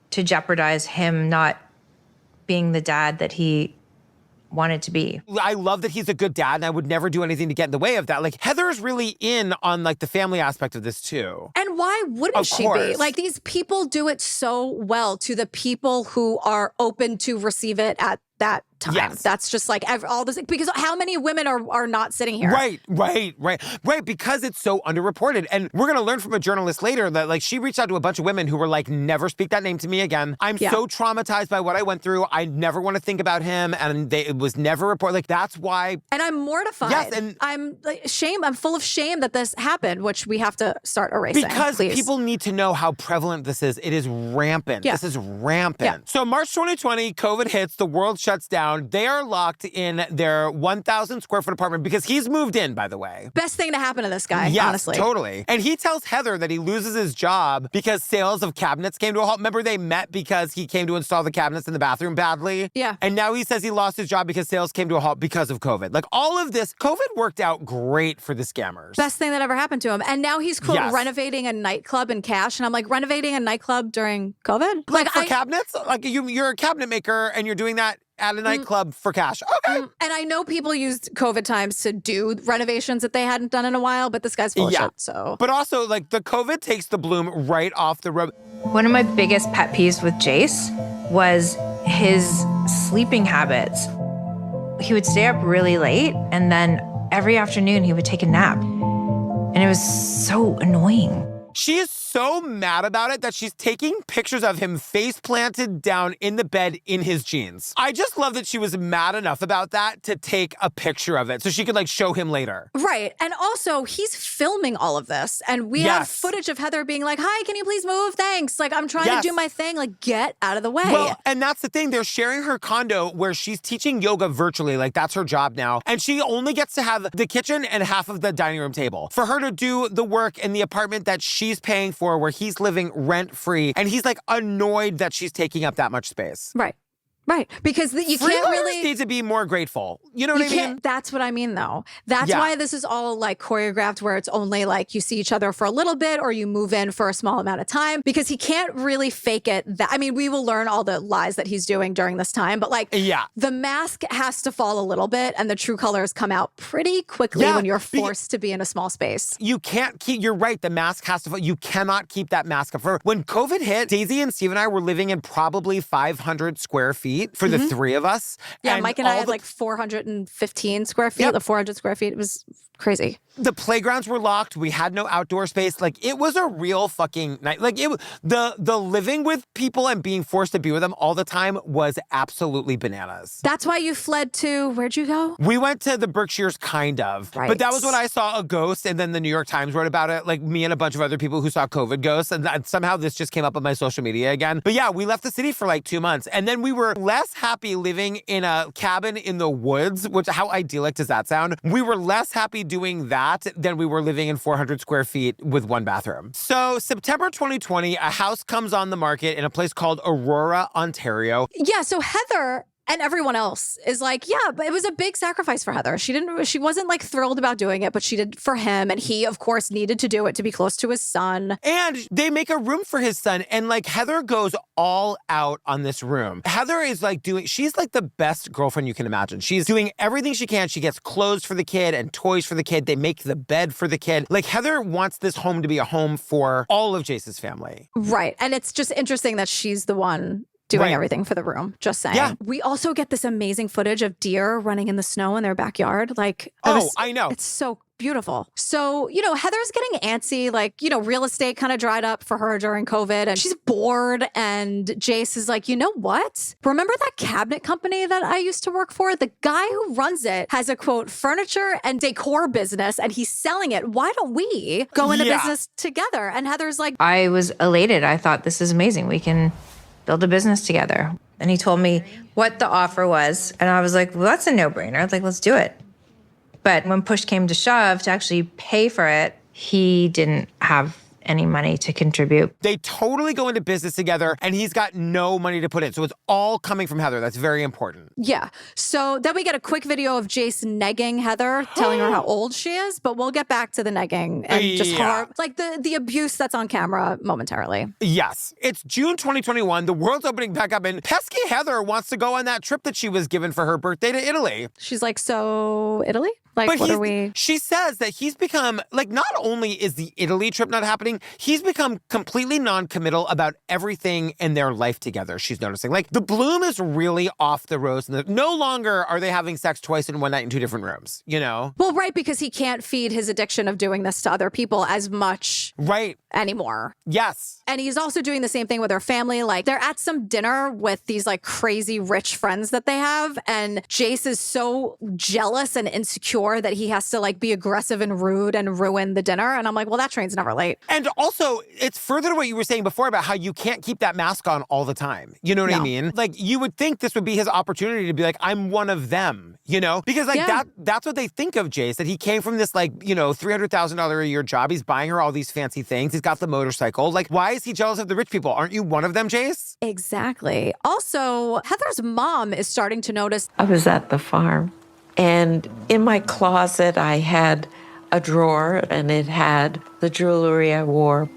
to jeopardize him not being the dad that he wanted to be. I love that he's a good dad, and I would never do anything to get in the way of that. Like, Heather's really in on, like, the family aspect of this, too. And why wouldn't she be? Like, these people do it so well to the people who are open to receive it at that time. Yes. That's just like all this, because how many women are not sitting here? Right, because it's so underreported. And we're going to learn from a journalist later that, like, she reached out to a bunch of women who were like, never speak that name to me again. I'm so traumatized by what I went through. I never want to think about him. And it was never reported. Like, that's why. And I'm mortified. Yes, and I'm like, I'm full of shame that this happened, which we have to start erasing. Because people need to know how prevalent this is. It is rampant. Yeah. This is rampant. Yeah. So March 2020, COVID hits, the world shuts down. They are locked in their 1,000 square foot apartment because he's moved in, by the way. Best thing to happen to this guy, yes, honestly. Totally. And he tells Heather that he loses his job because sales of cabinets came to a halt. Remember, they met because he came to install the cabinets in the bathroom badly? Yeah. And now he says he lost his job because sales came to a halt because of COVID. Like, all of this, COVID worked out great for the scammers. Best thing that ever happened to him. And now he's, quote, renovating a nightclub in cash. And I'm like, renovating a nightclub during COVID? Like for cabinets? Like, you're a cabinet maker and you're doing that at a nightclub for cash. Okay. And I know people used COVID times to do renovations that they hadn't done in a while, but this guy's full of shit, so. But also, like, the COVID takes the bloom right off the road. One of my biggest pet peeves with Jace was his sleeping habits. He would stay up really late, and then every afternoon he would take a nap. And it was so annoying. She is so mad about it that she's taking pictures of him face planted down in the bed in his jeans. I just love that she was mad enough about that to take a picture of it so she could, like, show him later. Right. And also, he's filming all of this. And we have footage of Heather being like, hi, can you please move? Thanks. Like, I'm trying to do my thing. Like, get out of the way. Well, and that's the thing. They're sharing her condo where she's teaching yoga virtually. Like, that's her job now. And she only gets to have the kitchen and half of the dining room table. For her to do the work in the apartment that she's paying for, where he's living rent-free, and he's, like, annoyed that she's taking up that much space. Right. Right. Because you can't really need to be more grateful. You know what I mean? That's what I mean, though. That's why this is all, like, choreographed, where it's only like you see each other for a little bit or you move in for a small amount of time, because he can't really fake it. I mean, we will learn all the lies that he's doing during this time, but, like, the mask has to fall a little bit and the true colors come out pretty quickly when you're forced to be in a small space. You can't keep, you're right, the mask has to fall. You cannot keep that mask up for. When COVID hit, Daisy and Steve and I were living in probably 500 square feet for the three of us. Yeah, Mike and I had like 415 square feet, the 400 square feet. It was crazy. The playgrounds were locked. We had no outdoor space. Like, it was a real fucking night. Like, the living with people and being forced to be with them all the time was absolutely bananas. That's why you fled to, where'd you go? We went to the Berkshires, kind of. Right. But that was when I saw a ghost, and then the New York Times wrote about it. Like, me and a bunch of other people who saw COVID ghosts, and somehow this just came up on my social media again. But yeah, we left the city for like 2 months, and then we were less happy living in a cabin in the woods, which, how idyllic does that sound? We were less happy doing that than we were living in 400 square feet with one bathroom. So September 2020, a house comes on the market in a place called Aurora, Ontario. Yeah, so Heather and everyone else is like, yeah, but it was a big sacrifice for Heather. She wasn't like thrilled about doing it, but she did for him. And he, of course, needed to do it to be close to his son. And they make a room for his son. And like, Heather goes all out on this room. Heather is like she's like the best girlfriend you can imagine. She's doing everything she can. She gets clothes for the kid and toys for the kid. They make the bed for the kid. Like, Heather wants this home to be a home for all of Jace's family. Right. And it's just interesting that she's the one doing everything for the room, just saying. Yeah. We also get this amazing footage of deer running in the snow in their backyard. Like, I know. It's so beautiful. So, Heather's getting antsy, like, real estate kind of dried up for her during COVID and she's bored. And Jace is like, you know what? Remember that cabinet company that I used to work for? The guy who runs it has a, quote, furniture and decor business and he's selling it. Why don't we go into business together? And Heather's like, I was elated. I thought, this is amazing. We can build a business together. And he told me what the offer was. And I was like, well, that's a no-brainer. I was like, let's do it. But when push came to shove to actually pay for it, he didn't have any money to contribute. They totally go into business together, and he's got no money to put in. So it's all coming from Heather. That's very important. Yeah. So then we get a quick video of Jace negging Heather, telling her how old she is, but we'll get back to the negging and just like the abuse that's on camera momentarily. Yes. It's June 2021. The world's opening back up, and pesky Heather wants to go on that trip that she was given for her birthday to Italy. She's like, so Italy? Like, but what are we? She says that he's become, like, not only is the Italy trip not happening, he's become completely non-committal about everything in their life together, she's noticing. Like, the bloom is really off the rose. No longer are they having sex twice in one night in 2 different rooms, you know? Well, right, because he can't feed his addiction of doing this to other people as much anymore. Yes. And he's also doing the same thing with her family. Like, they're at some dinner with these, like, crazy rich friends that they have, and Jace is so jealous and insecure that he has to like be aggressive and rude and ruin the dinner. And I'm like, well, that train's never late. And also, it's further to what you were saying before about how you can't keep that mask on all the time. You know what I mean? Like, you would think this would be his opportunity to be like, I'm one of them, you know? Because like that's what they think of Jace, that he came from this like, you know, $300,000 a year job. He's buying her all these fancy things. He's got the motorcycle. Like, why is he jealous of the rich people? Aren't you one of them, Jace? Exactly. Also, Heather's mom is starting to notice. I was at the farm. And in my closet, I had a drawer, and it had the jewelry I wore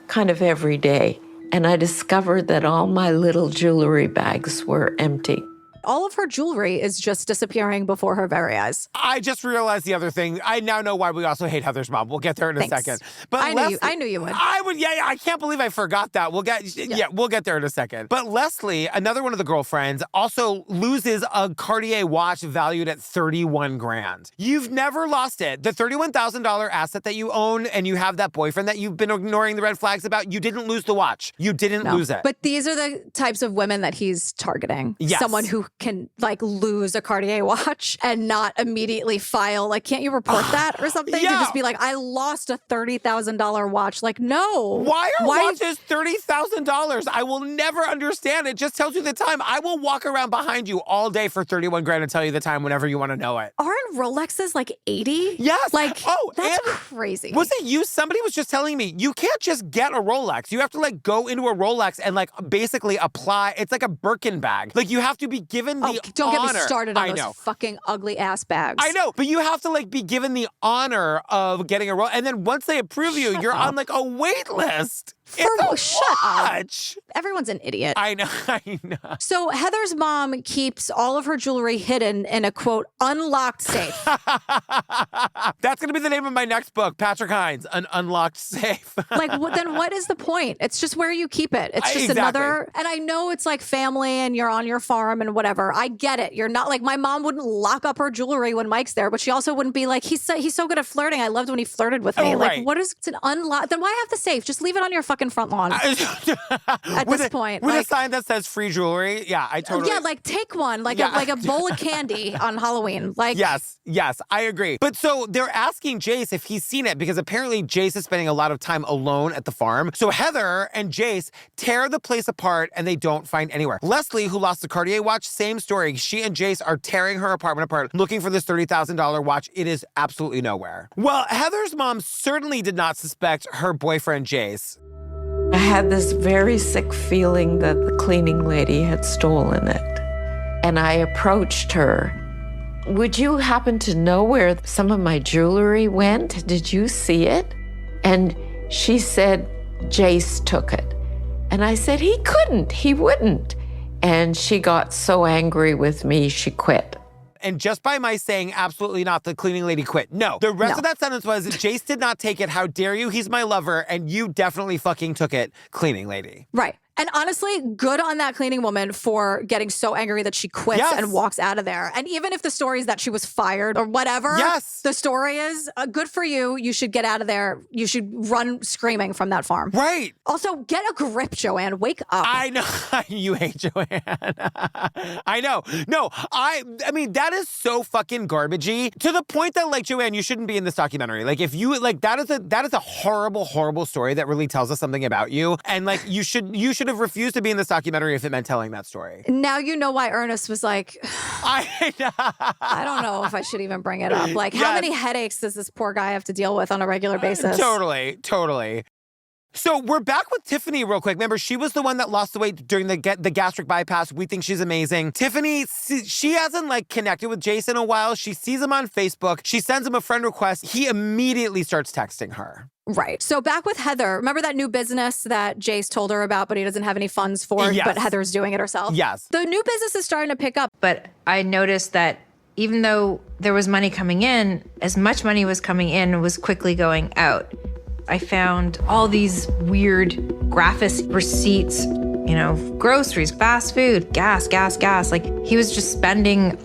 kind of every day. And I discovered that all my little jewelry bags were empty. All of her jewelry is just disappearing before her very eyes. I just realized the other thing. I now know why we also hate Heather's mom. We'll get there in a second. But I knew you would. I would. Yeah, I can't believe I forgot that. We'll get there in a second. But Leslie, another one of the girlfriends, also loses a Cartier watch valued at $31,000. You've never lost it. The $31,000 asset that you own, and you have that boyfriend that you've been ignoring the red flags about. You didn't lose the watch. You didn't lose it. But these are the types of women that he's targeting. Yes. Someone who can like lose a Cartier watch and not immediately file, like, can't you report that or something? To just be like, I lost a $30,000 watch. Like, no. Why are watches $30,000? I will never understand. It just tells you the time. I will walk around behind you all day for $31,000 and tell you the time whenever you want to know it. Aren't Rolexes like 80? Yes. Like, that's crazy. Was it you? Somebody was just telling me, you can't just get a Rolex. You have to like go into a Rolex and like basically apply. It's like a Birkin bag. Like you have to be given the don't honor. get me started on those fucking ugly ass bags. I know, but you have to like be given the honor of getting a Rolex. And then once they approve you, you're on like a wait list. Shut up. Everyone's an idiot. I know. So Heather's mom keeps all of her jewelry hidden in a, quote, unlocked safe. That's going to be the name of my next book, Patrick Hines, An Unlocked Safe. Like, then what is the point? It's just where you keep it. It's just another, and I know it's like family and you're on your farm and whatever. I get it. You're not like, my mom wouldn't lock up her jewelry when Mike's there, but she also wouldn't be like, he's so good at flirting. I loved when he flirted with me. Like, what is, it's an unlocked, then why have the safe? Just leave it on your fucking front lawn at this point. With a sign that says free jewelry. Yeah, I totally. Yeah, like take one, like a bowl of candy on Halloween. Like Yes, I agree. But so they're asking Jace if he's seen it because apparently Jace is spending a lot of time alone at the farm. So Heather and Jace tear the place apart and they don't find anywhere. Leslie, who lost the Cartier watch, same story. She and Jace are tearing her apartment apart looking for this $30,000 watch. It is absolutely nowhere. Well, Heather's mom certainly did not suspect her boyfriend Jace. I had this very sick feeling that the cleaning lady had stolen it. And I approached her. Would you happen to know where some of my jewelry went? Did you see it? And she said, Jace took it. And I said, he couldn't, he wouldn't. And she got so angry with me, she quit. And just by my saying absolutely not, the cleaning lady quit. No. The rest of that sentence was, Jace did not take it. How dare you? He's my lover. And you definitely fucking took it, cleaning lady. Right. And honestly, good on that cleaning woman for getting so angry that she quits and walks out of there. And even if the story is that she was fired or whatever, the story is good for you. You should get out of there. You should run screaming from that farm. Right. Also, get a grip, Joanne. Wake up. I know. You hate Joanne. I know. No, I mean, that is so fucking garbagey to the point that, like, Joanne, you shouldn't be in this documentary. Like, if you, like, that is a horrible, horrible story that really tells us something about you. And, like, you should have refused to be in this documentary if it meant telling that story. Now you know why Ernest was like, I don't know if I should even bring it up. Like, how many headaches does this poor guy have to deal with on a regular basis? Totally. So we're back with Tiffany real quick. Remember, she was the one that lost the weight during the gastric bypass. We think she's amazing. Tiffany, she hasn't like connected with Jace in a while. She sees him on Facebook. She sends him a friend request. He immediately starts texting her. Right. So back with Heather, remember that new business that Jace told her about, but he doesn't have any funds for, yes. but Heather's doing it herself? Yes. The new business is starting to pick up. But I noticed that even though there was money coming in, as much money was coming in, it was quickly going out. I found all these weird Graphis receipts, groceries, fast food, gas. Like he was just spending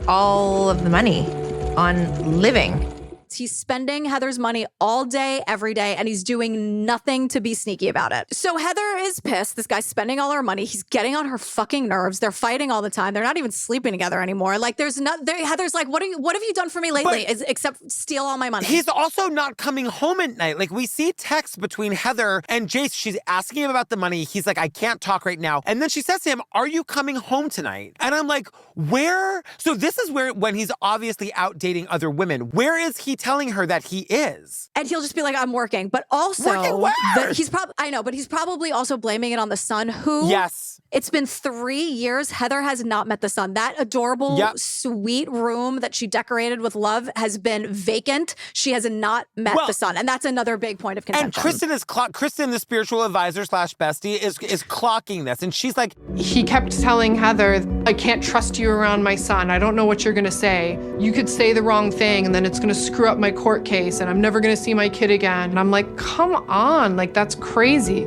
all of the money on living. He's spending Heather's money all day, every day, and he's doing nothing to be sneaky about it. So Heather is pissed. This guy's spending all her money. He's getting on her fucking nerves. They're fighting all the time. They're not even sleeping together anymore. Like Heather's like, what have you done for me lately? Except steal all my money. He's also not coming home at night. Like we see texts between Heather and Jace. She's asking him about the money. He's like, I can't talk right now. And then she says to him, are you coming home tonight? And I'm like, where? So this is when he's obviously out dating other women. Where is he telling her that he is? And he'll just be like, I'm working. But also, working where? He's probably also blaming it on the son who... Yes. It's been 3 years. Heather has not met the son. That adorable, sweet room that she decorated with love has been vacant. She has not met the son. And that's another big point of contention. And Kristen, the spiritual advisor / bestie, is clocking this. And she's like... He kept telling Heather, I can't trust you around my son. I don't know what you're going to say. You could say the wrong thing and then it's going to screw up my court case and I'm never going to see my kid again. And I'm like, come on, like that's crazy.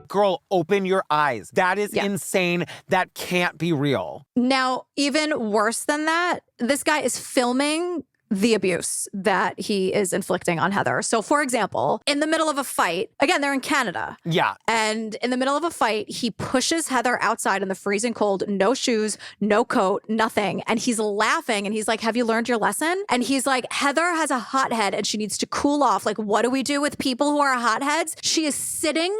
Girl, open your eyes. That is insane. That can't be real. Now, even worse than that, this guy is filming the abuse that he is inflicting on Heather. So, for example, in the middle of a fight, again, they're in Canada. Yeah. And in the middle of a fight, he pushes Heather outside in the freezing cold, no shoes, no coat, nothing. And he's laughing and he's like, have you learned your lesson? And he's like, Heather has a hothead and she needs to cool off. Like, what do we do with people who are hotheads? She is sitting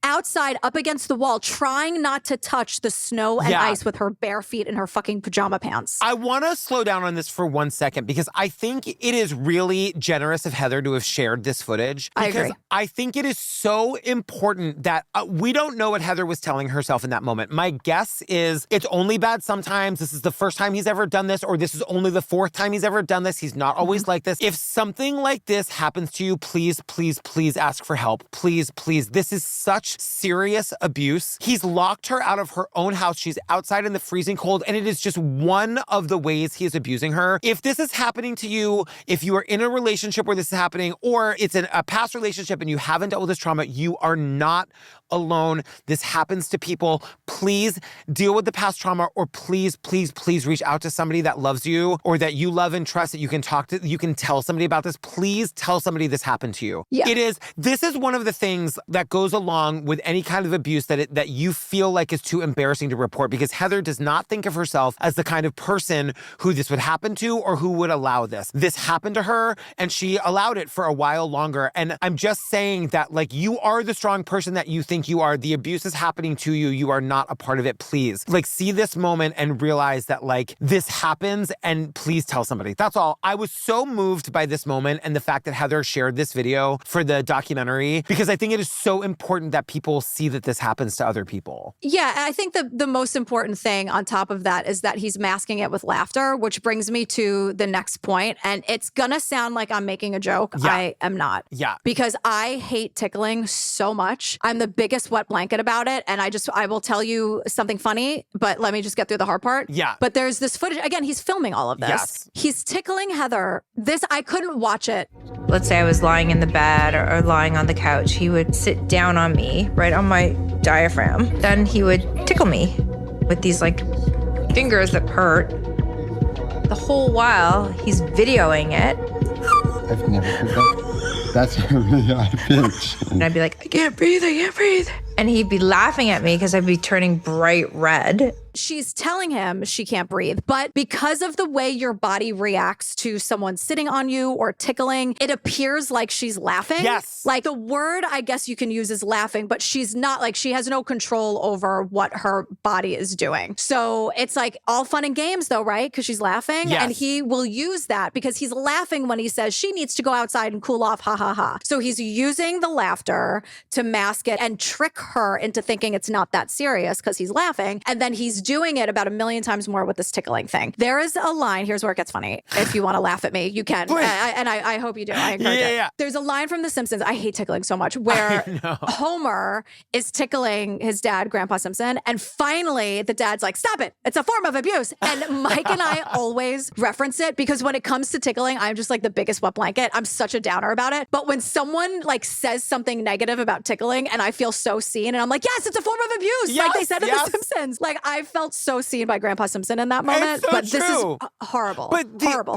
outside up against the wall, trying not to touch the snow and ice with her bare feet in her fucking pajama pants. I want to slow down on this for 1 second because I think it is really generous of Heather to have shared this footage. I agree. I think it is so important that we don't know what Heather was telling herself in that moment. My guess is it's only bad sometimes. This is the first time he's ever done this, or this is only the 4th time he's ever done this. He's not always like this. If something like this happens to you, please, please, please ask for help. Please, please. This is such serious abuse. He's locked her out of her own house. She's outside in the freezing cold, and it is just one of the ways he is abusing her. If this is happening to you, if you are in a relationship where this is happening, or it's a past relationship and you haven't dealt with this trauma, you are not alone. This happens to people. Please deal with the past trauma, or please, please, please reach out to somebody that loves you or that you love and trust, that you can talk to, you can tell somebody about this. Please tell somebody this happened to you. Yeah. This is one of the things that goes along with any kind of abuse that you feel like is too embarrassing to report, because Heather does not think of herself as the kind of person who this would happen to or who would allow this. This happened to her and she allowed it for a while longer. And I'm just saying that, like, you are the strong person that you think you are. The abuse is happening to you. You are not a part of it. Please, like, see this moment and realize that, like, this happens, and please tell somebody. That's all. I was so moved by this moment and the fact that Heather shared this video for the documentary, because I think it is so important that people see that this happens to other people. Yeah, and I think the most important thing on top of that is that he's masking it with laughter, which brings me to the next point. And it's gonna sound like I'm making a joke. Yeah. I am not. Yeah. Because I hate tickling so much. I'm the biggest wet blanket about it. And I will tell you something funny, but let me just get through the hard part. Yeah. But there's this footage. Again, he's filming all of this. Yes. He's tickling Heather. I couldn't watch it. Let's say I was lying in the bed or lying on the couch. He would sit down on me, right on my diaphragm. Then he would tickle me with these, like, fingers that hurt. The whole while, he's videoing it. I've never heard that. That's a really high pitch. And I'd be like, I can't breathe. And he'd be laughing at me because I'd be turning bright red. she's telling him she can't breathe. But because of the way your body reacts to someone sitting on you or tickling, it appears like she's laughing. Yes. Like the word I guess you can use is laughing, but she's not, like she has no control over what her body is doing. So it's like all fun and games though, right? Because she's laughing. Yes. And he will use that because he's laughing when he says she needs to go outside and cool off, ha ha ha. So he's using the laughter to mask it and trick her into thinking it's not that serious because he's laughing. And then he's doing it about 1,000,000 times more with this tickling thing. There is a line, here's where it gets funny. If you want to laugh at me, you can. I hope you do. I encourage it. Yeah. There's a line from The Simpsons, I hate tickling so much, where Homer is tickling his dad, Grandpa Simpson, and finally the dad's like, stop it, it's a form of abuse. And Mike and I always reference it because when it comes to tickling, I'm just like the biggest wet blanket. I'm such a downer about it. But when someone like says something negative about tickling and I feel so seen and I'm like, yes, it's a form of abuse. Like they said in The Simpsons. Like I felt so seen by Grandpa Simpson in that moment. So but this is true. horrible. But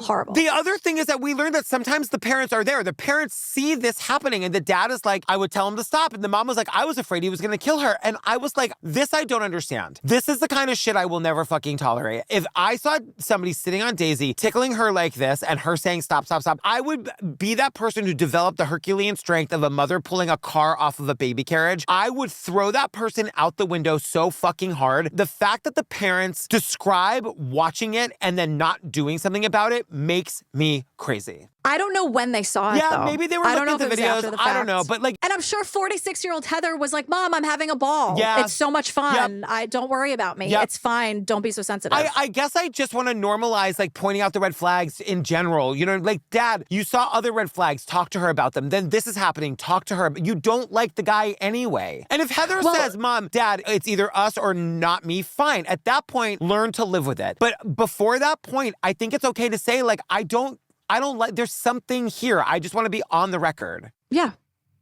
horrible. The other thing is that we learned that sometimes the parents are there. The parents see this happening and the dad is like, I would tell him to stop. And the mom was like, I was afraid he was going to kill her. And I was like, this I don't understand. This is the kind of shit I will never fucking tolerate. If I saw somebody sitting on Daisy, tickling her like this and her saying stop, stop, stop, I would be that person who developed the Herculean strength of a mother pulling a car off of a baby carriage. I would throw that person out the window so fucking hard. The fact that the parents describe watching it and then not doing something about it makes me crazy. I don't know when they saw it, though. Maybe they were looking at the videos. I don't know, but like... And I'm sure 46-year-old Heather was like, Mom, I'm having a ball. Yeah. It's so much fun. Yep. Don't worry about me. Yep. It's fine. Don't be so sensitive. I guess I just want to normalize like pointing out the red flags in general. You know, like, Dad, you saw other red flags. Talk to her about them. Then this is happening. Talk to her. You don't like the guy anyway. And if Heather says, Mom, Dad, it's either us or not me, fine. At that point, learn to live with it. But before that point, I think it's okay to say, like, I don't like, there's something here. I just want to be on the record. Yeah.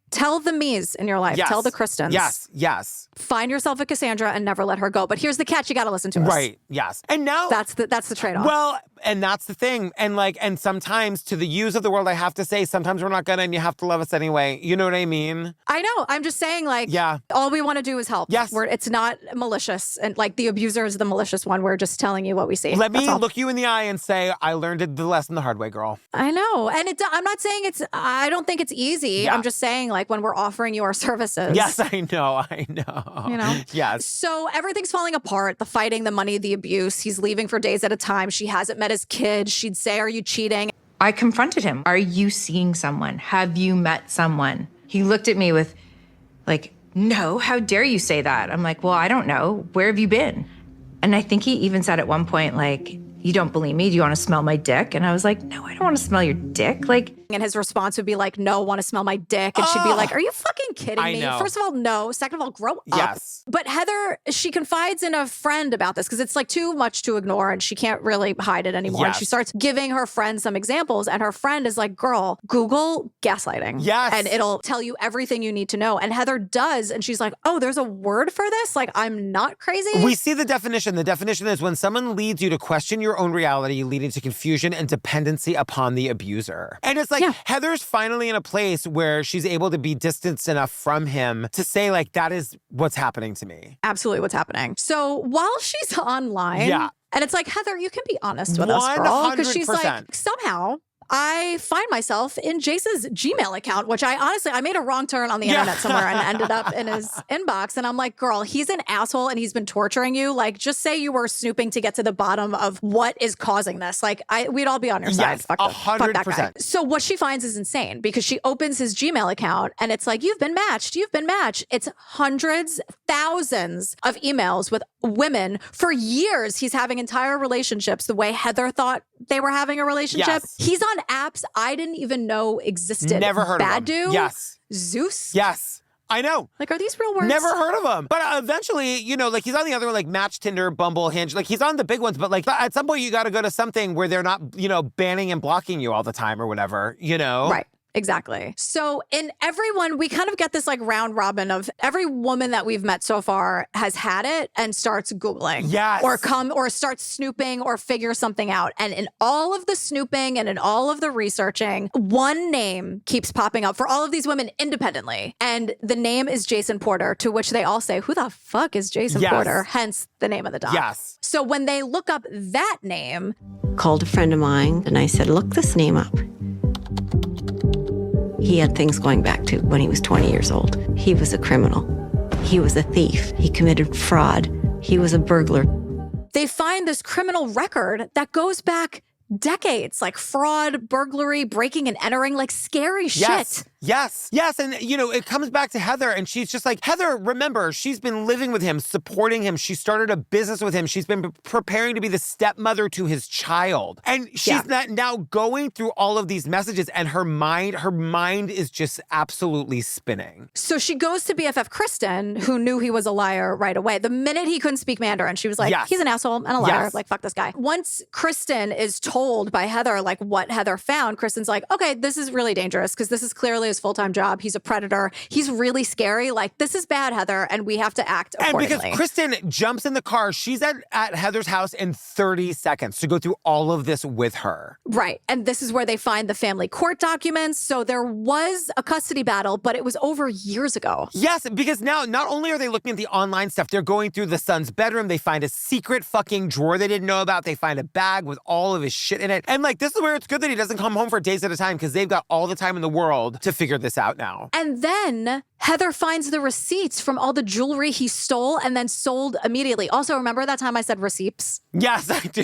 Tell the me's in your life. Yes. Tell the Kristens. Yes. Find yourself a Cassandra and never let her go. But here's the catch. You got to listen to us. Right. Yes. And now... That's the trade-off. Well, and that's the thing. And sometimes to the yous of the world, I have to say, sometimes we're not gonna, and you have to love us anyway. You know what I mean? I know. I'm just saying, like, all we want to do is help. Yes. It's not malicious. And like the abuser is the malicious one. We're just telling you what we see. Let me look you in the eye and say, I learned the lesson the hard way, girl. I know. And I'm not saying I don't think it's easy. Yeah. I'm just saying, like, when we're offering you our services. Yes, I know. You know? Yes. So everything's falling apart. The fighting, the money, the abuse. He's leaving for days at a time. She hasn't met his kid. She'd say, are you cheating? I confronted him. Are you seeing someone? Have you met someone? He looked at me with like, no, how dare you say that? I'm like, well, I don't know. Where have you been? And I think he even said at one point, like, you don't believe me? Do you want to smell my dick? And I was like, no, I don't want to smell your dick. Like, and his response would be like, no, want to smell my dick. And she'd be like, are you fucking kidding me? Know. First of all, no. Second of all, grow up. Yes. But Heather, she confides in a friend about this because it's like too much to ignore and she can't really hide it anymore. Yes. And she starts giving her friend some examples and her friend is like, girl, Google gaslighting. Yes. And it'll tell you everything you need to know. And Heather does. And she's like, oh, there's a word for this? Like, I'm not crazy? We see the definition. The definition is when someone leads you to question your own reality, leading to confusion and dependency upon the abuser. And it's like, Heather's finally in a place where she's able to be distanced enough from him to say, like, that is what's happening to me. Absolutely what's happening. So while she's online, and it's like, Heather, you can be honest with us, girl. Because she's like, somehow I find myself in Jace's Gmail account, which I made a wrong turn on the internet somewhere and ended up in his inbox. And I'm like, girl, he's an asshole and he's been torturing you. Like, just say you were snooping to get to the bottom of what is causing this. Like, we'd all be on your side. Yes, Fuck that guy. 100%. So what she finds is insane because she opens his Gmail account and it's like, you've been matched. It's hundreds, thousands of emails with women. For years, he's having entire relationships the way Heather thought they were having a relationship. Yes. He's on apps I didn't even know existed. Never heard of them. Badu? Yes. Zeus? Yes. I know. Like, are these real words? Never heard of him. But eventually, you know, like he's on the other one, like Match, Tinder, Bumble, Hinge. Like he's on the big ones, but like at some point you got to go to something where they're not, you know, banning and blocking you all the time or whatever, you know? Right. Exactly. So in everyone, we kind of get this like round robin of every woman that we've met so far has had it and starts Googling. Yes. Or starts snooping or figure something out. And in all of the snooping and in all of the researching, one name keeps popping up for all of these women independently. And the name is Jason Porter, to which they all say, who the fuck is Jason Porter? Hence the name of the doc. Yes. So when they look up that name, Called a friend of mine and I said, look this name up. He had things going back to when he was 20 years old. He was a criminal. He was a thief. He committed fraud. He was a burglar. they find this criminal record that goes back decades, like fraud, burglary, breaking and entering, like scary shit. Yes. And, you know, it comes back to Heather and she's just like, Heather, remember, she's been living with him, supporting him. She started a business with him. She's been preparing to be the stepmother to his child. And she's now going through all of these messages and her mind is just absolutely spinning. So she goes to BFF Kristen, who knew he was a liar right away. The minute he couldn't speak Mandarin, she was like, he's an asshole and a liar. Like, fuck this guy. Once Kristen is told by Heather, like, what Heather found, Kristen's like, okay, this is really dangerous because this is clearly his full-time job. He's a predator. He's really scary. Like, this is bad, Heather, and we have to act accordingly. And because Kristen jumps in the car, she's at Heather's house in 30 seconds to go through all of this with her. Right. And this is where they find the family court documents. So there was a custody battle, but it was over years ago. Yes, because now not only are they looking at the online stuff, they're going through the son's bedroom. They find a secret fucking drawer they didn't know about. They find a bag with all of his shit in it. And like, this is where it's good that he doesn't come home for days at a time because they've got all the time in the world to figure this out now. And then Heather finds the receipts from all the jewelry he stole and then sold immediately. Also, remember that time I said receipts? Yes, I do.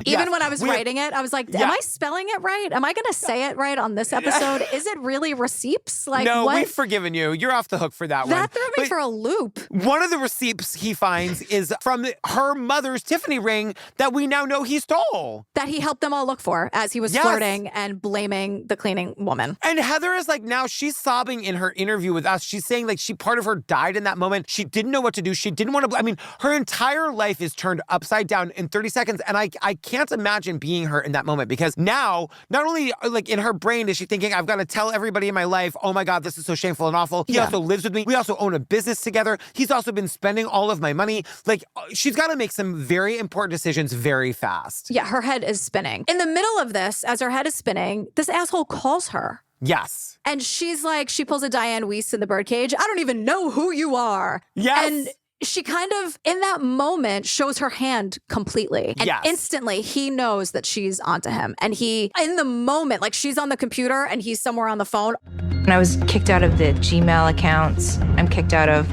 Even when I was writing it, I was like, am I spelling it right? Am I going to say it right on this episode? Is it really receipts? Like, no, what? We've forgiven you. You're off the hook for that one. That threw me for a loop. One of the receipts he finds is from her mother's Tiffany ring that we now know he stole. That he helped them all look for as he was flirting and blaming the cleaning woman. And Heather is like, now she's sobbing in her interview with us. She's saying like part of her died in that moment. She didn't know what to do. She didn't want to, I mean, her entire life is turned upside down in 30 seconds. And I can't imagine being her in that moment because now, not only like in her brain is she thinking, I've got to tell everybody in my life, oh my God, this is so shameful and awful. He also lives with me. We also own a business together. He's also been spending all of my money. Like, she's got to make some very important decisions very fast. Yeah, her head is spinning. In the middle of this, as her head is spinning, this asshole calls her. Yes. And she's like, she pulls a Diane Weiss in the birdcage. I don't even know who you are. Yes. And she kind of, in that moment, shows her hand completely. And instantly, he knows that she's onto him. And he, in the moment, like she's on the computer and he's somewhere on the phone. And I was kicked out of the Gmail accounts. I'm kicked out of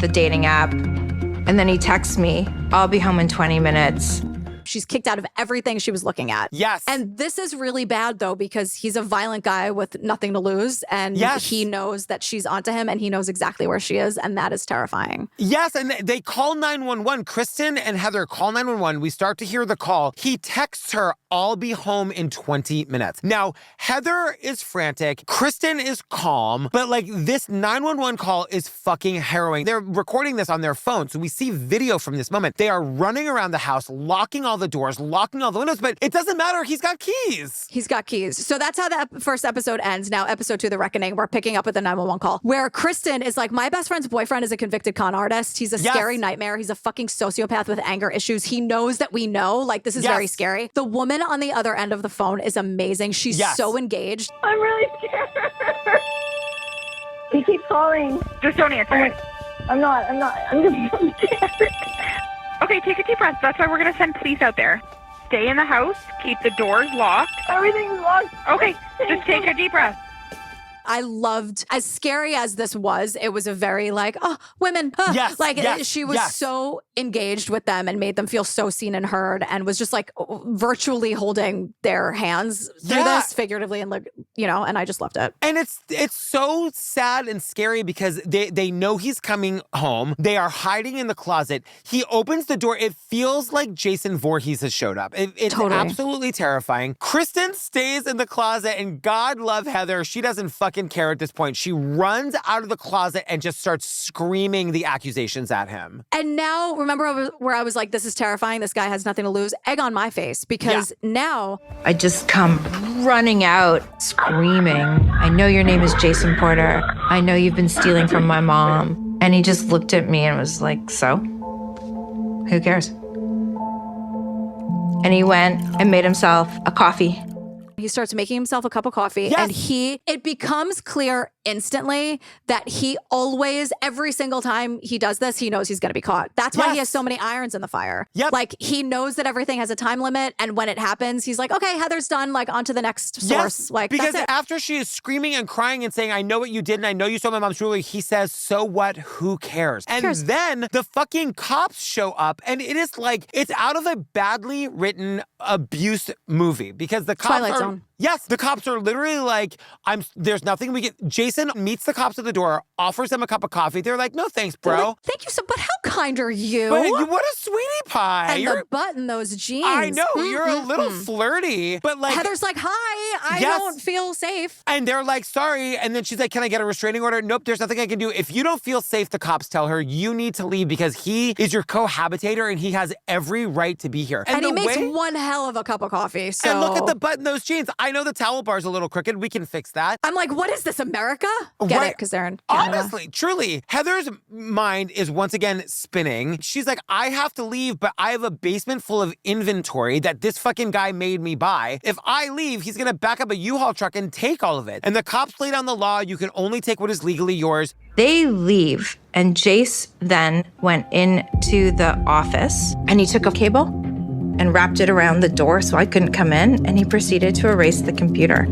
the dating app. And then he texts me, I'll be home in 20 minutes. She's kicked out of everything she was looking at. Yes. And this is really bad, though, because he's a violent guy with nothing to lose. And he knows that she's onto him and he knows exactly where she is. And that is terrifying. Yes. And they call 911. Kristen and Heather call 911. We start to hear the call. He texts her, I'll be home in 20 minutes. Now, Heather is frantic. Kristen is calm. But like this 911 call is fucking harrowing. They're recording this on their phone. So we see video from this moment. They are running around the house, locking all the doors, locking all the windows, but it doesn't matter. He's got keys. He's got keys. So that's how the first episode ends. Now, episode 2, The Reckoning, we're picking up with the 911 call where Kristen is like, my best friend's boyfriend is a convicted con artist. He's a scary nightmare. He's a fucking sociopath with anger issues. He knows that we know, like, this is very scary. The woman on the other end of the phone is amazing. She's so engaged. I'm really scared. He keeps calling. Just don't answer it. I'm not. I'm just scared. Okay, take a deep breath. That's why we're going to send police out there. Stay in the house. Keep the doors locked. Everything's locked. Okay, just take a deep breath. I loved, as scary as this was, it was a very like, oh, women. She was so engaged with them and made them feel so seen and heard and was just like virtually holding their hands through this figuratively and like, you know, and I just loved it. And it's so sad and scary because they know he's coming home. They are hiding in the closet. He opens the door. It feels like Jason Voorhees has showed up. It's absolutely terrifying. Kristen stays in the closet and God love Heather. She doesn't fucking care at this point. She runs out of the closet and just starts screaming the accusations at him. And now, remember where I was like, this is terrifying. This guy has nothing to lose. Egg on my face because now I just come running out, screaming, I know your name is Jason Porter. I know you've been stealing from my mom. And he just looked at me and was like, so? Who cares? And he went and made himself a coffee. He starts making himself a cup of coffee and it becomes clear instantly that he always, every single time he does this, he knows he's going to be caught. That's why he has so many irons in the fire. Like he knows that everything has a time limit. And when it happens, he's like, okay, Heather's done. Like on to the next source. Like because that's it. After she is screaming and crying and saying, I know what you did and I know you stole my mom's jewelry, he says, so what? Who cares? And then the fucking cops show up and it is like, it's out of a badly written abuse movie because the cops Twilight Zone. Yes, the cops are literally like, there's nothing we get. Jason meets the cops at the door, offers them a cup of coffee. They're like, no thanks, bro. Like, thank you so, but how kind are you? But what a sweetie pie. And the button, those jeans. I know, you're a little flirty, but like. Heather's like, hi, I don't feel safe. And they're like, sorry. And then she's like, can I get a restraining order? Nope, there's nothing I can do. If you don't feel safe, the cops tell her, you need to leave because he is your cohabitator and he has every right to be here. And he makes one hell of a cup of coffee. So. And look at the button, those jeans. I know the towel bar's a little crooked. We can fix that. I'm like, what is this, America? Get it, because they're in Canada. Honestly, truly, Heather's mind is once again spinning. She's like, I have to leave, but I have a basement full of inventory that this fucking guy made me buy. If I leave, he's gonna back up a U-Haul truck and take all of it. And the cops lay down the law. You can only take what is legally yours. They leave, and Jace then went into the office, and he took a cable and wrapped it around the door so I couldn't come in, and he proceeded to erase the computer.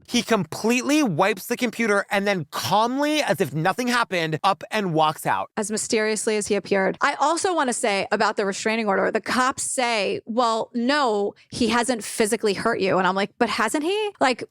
He completely wipes the computer and then calmly, as if nothing happened, up and walks out. As mysteriously as he appeared. I also want to say about the restraining order, the cops say, well, no, he hasn't physically hurt you. And I'm like, but hasn't he? Like,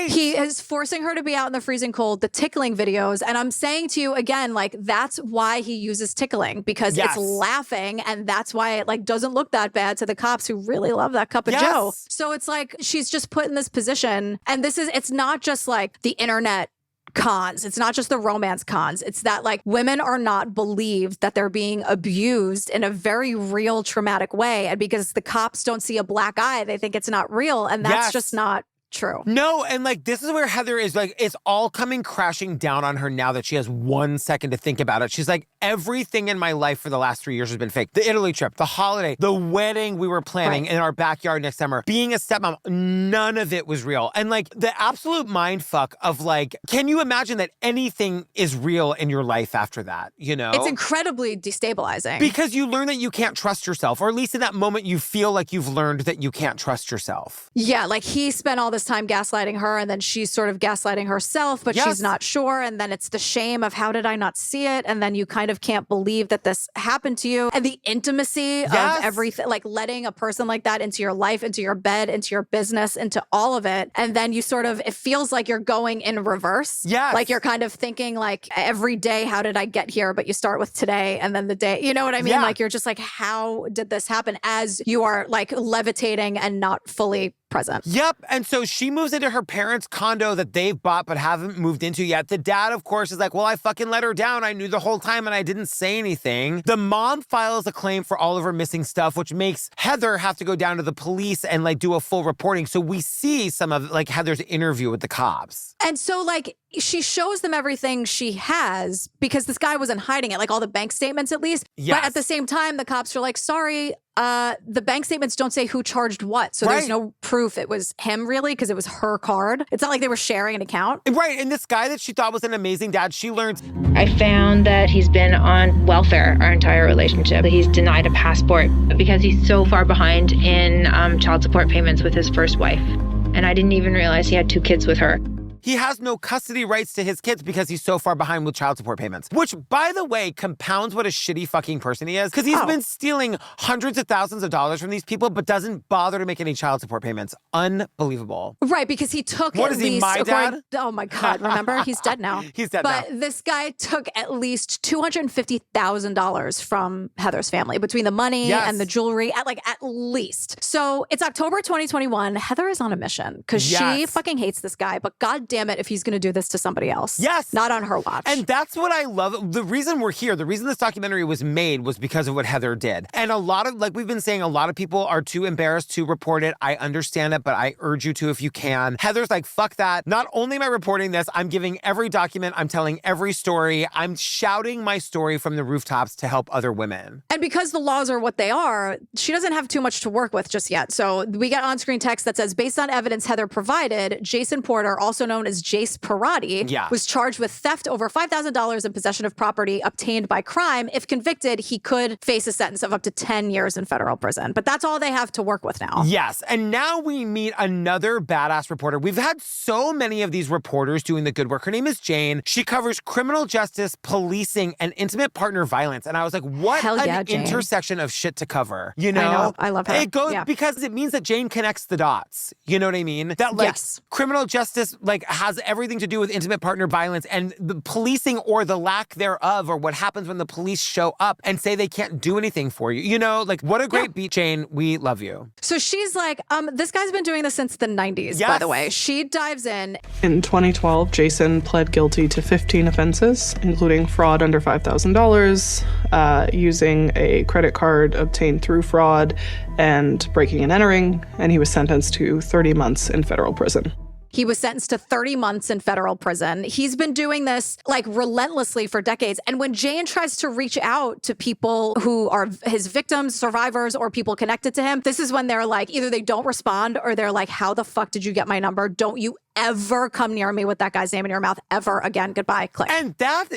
he is forcing her to be out in the freezing cold, the tickling videos. And I'm saying to you again, like, that's why he uses tickling, because it's laughing. And that's why it like doesn't look that bad to the cops who really love that cup of Joe. So it's like, she's just put in this position. And it's not just like the internet cons. It's not just the romance cons. It's that like women are not believed that they're being abused in a very real traumatic way. And because the cops don't see a black eye, they think it's not real. And that's just not true. No, and like this is where Heather is like, it's all coming crashing down on her now that she has 1 second to think about it. She's like, everything in my life for the last 3 years has been fake. The Italy trip, the holiday, the wedding we were planning in our backyard next summer, being a stepmom, none of it was real. And like the absolute mind fuck of like, can you imagine that anything is real in your life after that, you know? It's incredibly destabilizing. Because you learn that you can't trust yourself, or at least in that moment you feel like you've learned that you can't trust yourself. Yeah, like he spent all this time gaslighting her and then she's sort of gaslighting herself, but she's not sure. And then it's the shame of how did I not see it? And then you kind of can't believe that this happened to you. And the intimacy of everything, like letting a person like that into your life, into your bed, into your business, into all of it. And then you sort of, it feels like you're going in reverse. Like you're kind of thinking like every day, how did I get here? But you start with today and then the day, you know what I mean? Like you're just like, how did this happen? As you are like levitating and not fully present. Yep. And so she moves into her parents' condo that they've bought but haven't moved into yet. The dad, of course, is like, well, I fucking let her down. I knew the whole time and I didn't say anything. The mom files a claim for all of her missing stuff, which makes Heather have to go down to the police and like do a full reporting. So we see some of like Heather's interview with the cops. And so like she shows them everything she has because this guy wasn't hiding it, like all the bank statements at least. But at the same time, the cops are like, sorry, the bank statements don't say who charged what. So there's no proof it was him really because it was her card. It's not like they were sharing an account. Right. And this guy that she thought was an amazing dad, she learns. I found that he's been on welfare our entire relationship. He's denied a passport because he's so far behind in child support payments with his first wife. And I didn't even realize he had 2 kids with her. He has no custody rights to his kids because he's so far behind with child support payments. Which, by the way, compounds what a shitty fucking person he is. Because he's been stealing hundreds of thousands of dollars from these people, but doesn't bother to make any child support payments. Unbelievable. Right, because he took what at is least... he, my dad? Oh my God, remember? He's dead now. He's dead now. But this guy took at least $250,000 from Heather's family between the money and the jewelry, at least. So it's October 2021. Heather is on a mission because she fucking hates this guy, but goddamn damn it if he's going to do this to somebody else. Yes. Not on her watch. And that's what I love. The reason we're here, the reason this documentary was made was because of what Heather did. And a lot of, like we've been saying, a lot of people are too embarrassed to report it. I understand it, but I urge you to if you can. Heather's like, fuck that. Not only am I reporting this, I'm giving every document, I'm telling every story, I'm shouting my story from the rooftops to help other women. And because the laws are what they are, she doesn't have too much to work with just yet. So we get on-screen text that says, based on evidence Heather provided, Jason Porter, also known as Jace Parati, was charged with theft over $5,000 in possession of property obtained by crime. If convicted, he could face a sentence of up to 10 years in federal prison. But that's all they have to work with now. Yes. And now we meet another badass reporter. We've had so many of these reporters doing the good work. Her name is Jane. She covers criminal justice, policing, and intimate partner violence. And I was like, what an intersection of shit to cover. You know? I know. I love her. It goes because it means that Jane connects the dots. You know what I mean? That criminal justice has everything to do with intimate partner violence and the policing or the lack thereof, or what happens when the police show up and say they can't do anything for you. You know, what a great beat, Jane. We love you. So she's like, this guy's been doing this since the 90s, by the way. She dives in. In 2012, Jason pled guilty to 15 offenses, including fraud under $5,000, using a credit card obtained through fraud, and breaking and entering, and he was sentenced to 30 months in federal prison. He was sentenced to 30 months in federal prison. He's been doing this relentlessly for decades. And when Jane tries to reach out to people who are his victims, survivors, or people connected to him, this is when they're like, either they don't respond or they're like, how the fuck did you get my number? Don't you ever come near me with that guy's name in your mouth ever again. Goodbye. Click. And that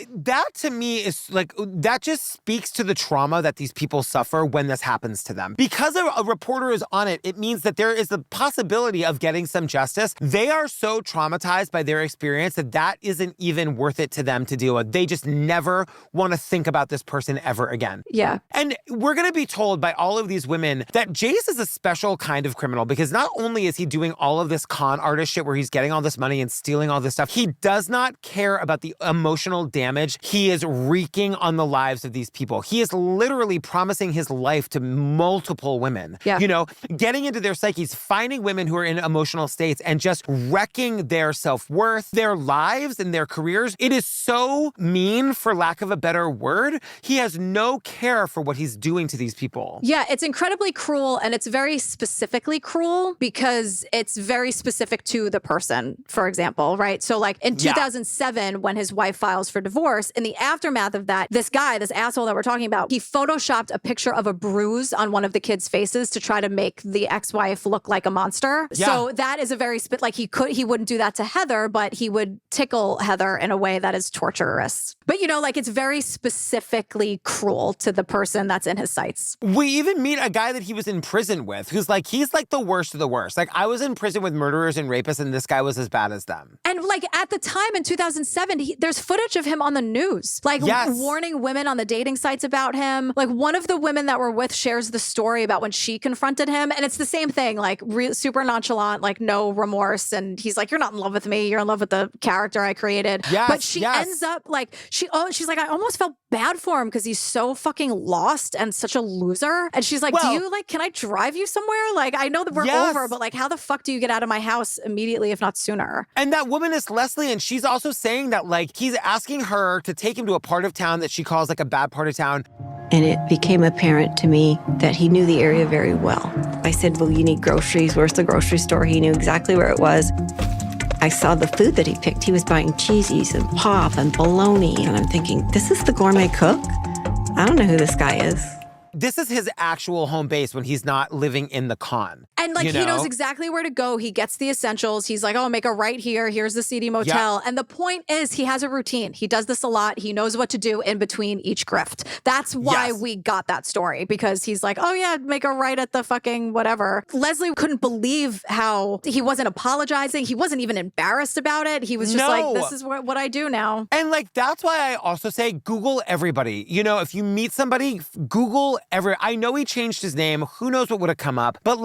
to me is that just speaks to the trauma that these people suffer when this happens to them. Because a reporter is on it, it means that there is the possibility of getting some justice. They are so traumatized by their experience that isn't even worth it to them to deal with. They just never want to think about this person ever again. Yeah. And we're going to be told by all of these women that Jace is a special kind of criminal, because not only is he doing all of this con artist shit where he's getting all this money and stealing all this stuff, he does not care about the emotional damage he is wreaking on the lives of these people. He is literally promising his life to multiple women. Yeah. You know, getting into their psyches, finding women who are in emotional states and just wrecking their self-worth, their lives and their careers. It is so mean, for lack of a better word. He has no care for what he's doing to these people. Yeah, it's incredibly cruel, and it's very specifically cruel because it's very specific to the person, for example, right? So in 2007, when his wife files for divorce, in the aftermath of that, this guy, this asshole that we're talking about, he photoshopped a picture of a bruise on one of the kids' faces to try to make the ex-wife look like a monster. Yeah. So that is a very he wouldn't do that to Heather, but he would tickle Heather in a way that is torturous. But it's very specifically cruel to the person that's in his sights. We even meet a guy that he was in prison with who's he's the worst of the worst. I was in prison with murderers and rapists, and this guy was as bad as them. And at the time in 2007, there's footage of him on the news, warning women on the dating sites about him. One of the women that we're with shares the story about when she confronted him. And it's the same thing, super nonchalant, no remorse. And he's like, you're not in love with me. You're in love with the character I created. Yes, but she ends up she's like, I almost felt bad for him because he's so fucking lost and such a loser. And she's like, can I drive you somewhere? I know that we're over, but how the fuck do you get out of my house immediately, if not sooner? And that woman is Leslie, and she's also saying that he's asking her to take him to a part of town that she calls a bad part of town. And it became apparent to me that he knew the area very well. I said, well, you need groceries. Where's the grocery store? He knew exactly where it was. I saw the food that he picked. He was buying cheesies and pop and bologna. And I'm thinking, this is the gourmet cook? I don't know who this guy is. This is his actual home base when he's not living in the con. And he knows exactly where to go. He gets the essentials. He's like, make a right here. Here's the seedy motel. Yep. And the point is, he has a routine. He does this a lot. He knows what to do in between each grift. That's why we got that story, because he's like, make a right at the fucking whatever. Leslie couldn't believe how he wasn't apologizing. He wasn't even embarrassed about it. He was just this is what I do now. And that's why I also say Google everybody. If you meet somebody, Google I know he changed his name. Who knows what would have come up? But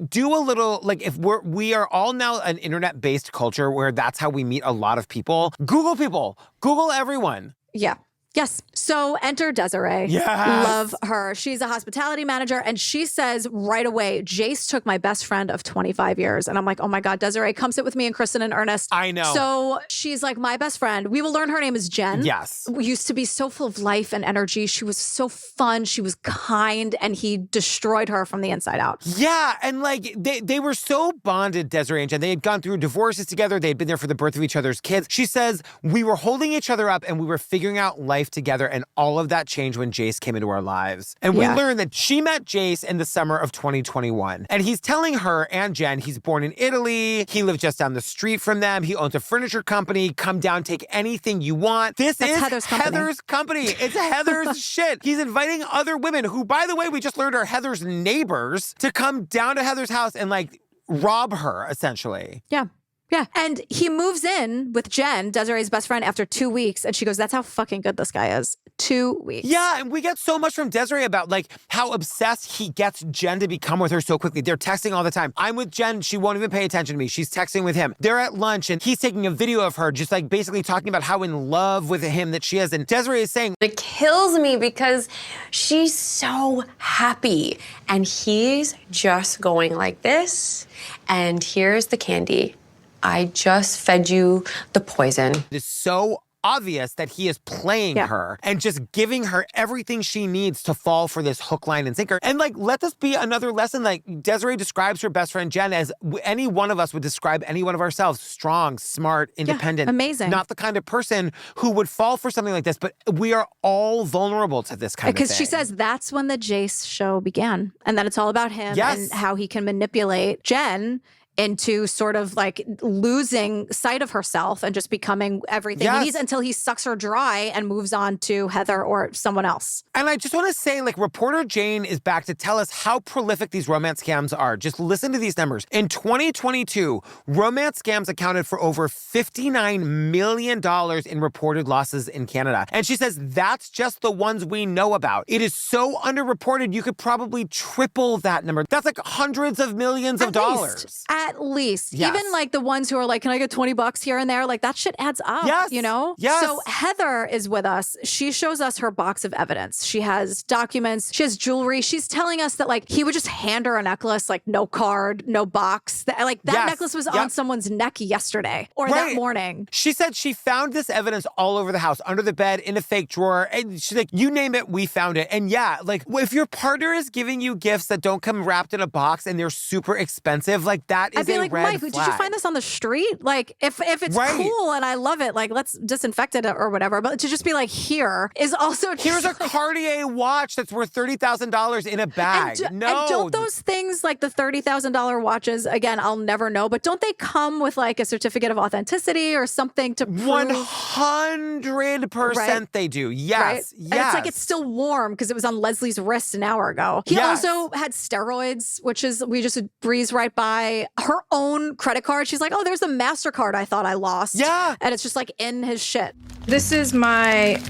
do a little, if we are all now an internet-based culture where that's how we meet a lot of people. Google people. Google everyone. Yeah. Yes. So enter Desiree. Yes. Love her. She's a hospitality manager. And she says right away, Jace took my best friend of 25 years. And I'm like, oh my God, Desiree, come sit with me and Kristen and Ernest. I know. So she's like, my best friend. We will learn her name is Jen. Yes. We used to be so full of life and energy. She was so fun. She was kind. And he destroyed her from the inside out. Yeah. And like they were so bonded, Desiree and Jen. They had gone through divorces together. They had been there for the birth of each other's kids. She says, we were holding each other up and we were figuring out life together, and all of that changed when Jace came into our lives. And we learned that she met Jace in the summer of 2021. And he's telling her and Jen he's born in Italy. He lives just down the street from them. He owns a furniture company. Come down, take anything you want. That's Heather's company. It's Heather's shit. He's inviting other women who, by the way, we just learned are Heather's neighbors to come down to Heather's house and like rob her, essentially. Yeah. Yeah. And he moves in with Jen, Desiree's best friend, after 2 weeks. And she goes, that's how fucking good this guy is. 2 weeks. Yeah. And we get so much from Desiree about like how obsessed he gets Jen to become with her so quickly. They're texting all the time. I'm with Jen. She won't even pay attention to me. She's texting with him. They're at lunch and he's taking a video of her, just like basically talking about how in love with him that she is. And Desiree is saying, it kills me because she's so happy. And he's just going like this. And here's the candy. I just fed you the poison. It's so obvious that he is playing her and just giving her everything she needs to fall for this hook, line, and sinker. And like, let this be another lesson. Like Desiree describes her best friend Jen as any one of us would describe any one of ourselves: strong, smart, independent. Amazing. Not the kind of person who would fall for something like this, but we are all vulnerable to this kind of thing. Because she says that's when the Jace show began. And that it's all about him and how he can manipulate Jen into sort of like losing sight of herself and just becoming everything he needs until he sucks her dry and moves on to Heather or someone else. And I just want to say, like, reporter Jane is back to tell us how prolific these romance scams are. Just listen to these numbers. In 2022, romance scams accounted for over $59 million in reported losses in Canada. And she says that's just the ones we know about. It is so underreported, you could probably triple that number. That's like hundreds of millions of dollars. At least. Even like the ones who are like, can I get $20 here and there? Like that shit adds up, you know? Yes. So Heather is with us. She shows us her box of evidence. She has documents. She has jewelry. She's telling us that like he would just hand her a necklace, like no card, no box. That necklace was on someone's neck yesterday or that morning. She said she found this evidence all over the house, under the bed, in a fake drawer. And she's like, you name it, we found it. And yeah, like if your partner is giving you gifts that don't come wrapped in a box and they're super expensive, like that is I'd be like, Mike, flag. did you find this on the street? Like, if it's cool and I love it, like, let's disinfect it or whatever. But to just be like, here is also just here's a Cartier watch that's worth $30,000 in a bag. And don't those things, like the $30,000 watches, again, I'll never know, but don't they come with like a certificate of authenticity or something to prove? 100% they do. Yes. Right? Yes. And it's like it's still warm because it was on Leslie's wrist an hour ago. He also had steroids, which is, we just breeze right by. Her own credit card. She's like, oh, there's the MasterCard I thought I lost. Yeah. And it's just like in his shit. This is my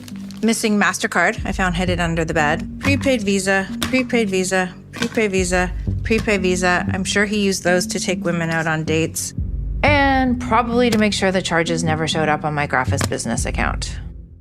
missing MasterCard I found hidden under the bed. Prepaid Visa, prepaid Visa, prepaid Visa, prepaid Visa. I'm sure he used those to take women out on dates. And probably to make sure the charges never showed up on my Graphis business account.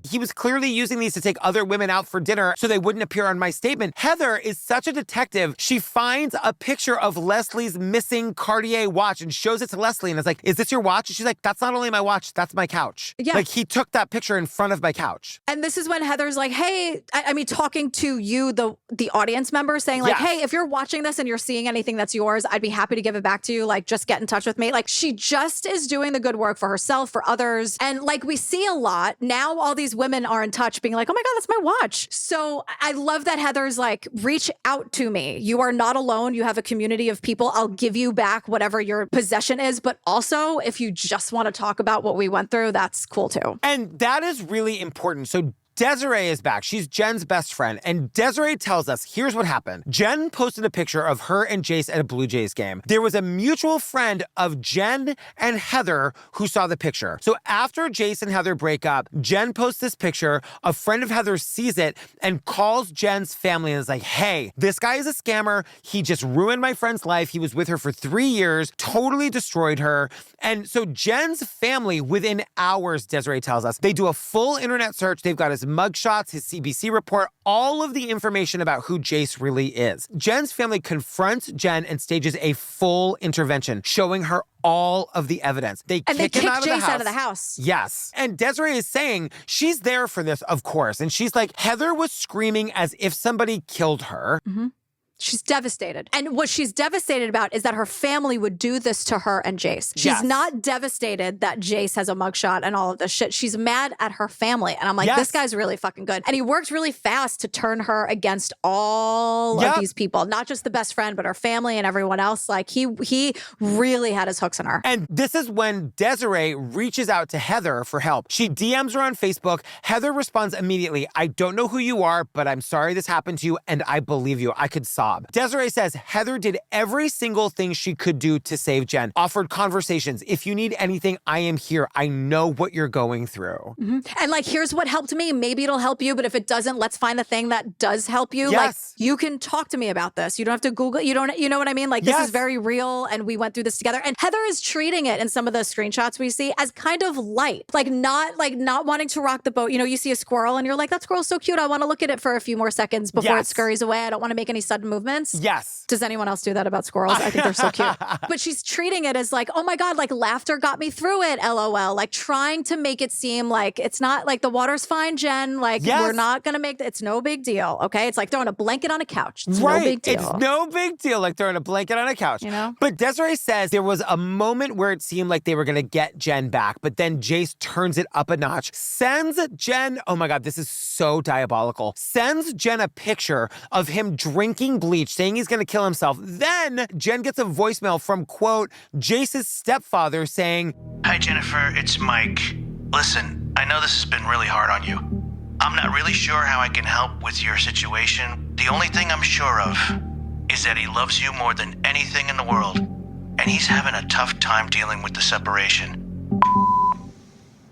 He was clearly using these to take other women out for dinner so they wouldn't appear on my statement. Heather is such a detective. She finds a picture of Leslie's missing Cartier watch and shows it to Leslie and is like, is this your watch? And she's like, that's not only my watch, that's my couch. Yeah. Like he took that picture in front of my couch. And this is when Heather's like, hey, I mean, talking to you, the audience member, saying like, hey, if you're watching this and you're seeing anything that's yours, I'd be happy to give it back to you. Like, just get in touch with me. Like, she just is doing the good work for herself, for others. And like we see a lot now, all these women are in touch being like, oh my God, that's my watch. So I love that Heather's like, reach out to me. You are not alone. You have a community of people. I'll give you back whatever your possession is. But also, if you just want to talk about what we went through, that's cool too. And that is really important. So Desiree is back. She's Jen's best friend. And Desiree tells us, here's what happened. Jen posted a picture of her and Jace at a Blue Jays game. There was a mutual friend of Jen and Heather who saw the picture. So after Jace and Heather break up, Jen posts this picture. A friend of Heather sees it and calls Jen's family and is like, hey, this guy is a scammer. He just ruined my friend's life. He was with her for 3 years, totally destroyed her. And so Jen's family, within hours, Desiree tells us, they do a full internet search. They've got as his mugshots, his CBC report, all of the information about who Jace really is. Jen's family confronts Jen and stages a full intervention, showing her all of the evidence. They kick Jace out of the house. Yes. And Desiree is saying she's there for this, of course. And she's like, Heather was screaming as if somebody killed her. Mm-hmm. She's devastated. And what she's devastated about is that her family would do this to her and Jace. She's not devastated that Jace has a mugshot and all of this shit. She's mad at her family. And I'm like, this guy's really fucking good. And he worked really fast to turn her against all of these people. Not just the best friend, but her family and everyone else. Like, he really had his hooks in her. And this is when Desiree reaches out to Heather for help. She DMs her on Facebook. Heather responds immediately, I don't know who you are, but I'm sorry this happened to you, and I believe you. I could sob. Desiree says Heather did every single thing she could do to save Jen, offered conversations. If you need anything, I am here. I know what you're going through. Mm-hmm. And like, here's what helped me. Maybe it'll help you, but if it doesn't, let's find the thing that does help you. Like, you can talk to me about this. You don't have to Google it. You know what I mean? Like, this is very real, and we went through this together. And Heather is treating it in some of the screenshots we see as kind of light, like not wanting to rock the boat. You know, you see a squirrel and you're like, that squirrel's so cute. I want to look at it for a few more seconds before it scurries away. I don't want to make any sudden movements. Yes. Does anyone else do that about squirrels? I think they're so cute. But she's treating it as like, oh my God, like laughter got me through it, LOL. Like trying to make it seem like it's not like the water's fine, Jen. Like we're not going to make it's no big deal. Okay. It's like throwing a blanket on a couch. It's no big deal. It's no big deal like throwing a blanket on a couch. You know? But Desiree says there was a moment where it seemed like they were going to get Jen back, but then Jace turns it up a notch, sends Jen, oh my God, this is so diabolical, sends Jen a picture of him drinking bleach, saying he's going to kill himself. Then Jen gets a voicemail from, quote, Jace's stepfather saying, Hi, Jennifer, it's Mike. Listen, I know this has been really hard on you. I'm not really sure how I can help with your situation. The only thing I'm sure of is that he loves you more than anything in the world, and he's having a tough time dealing with the separation.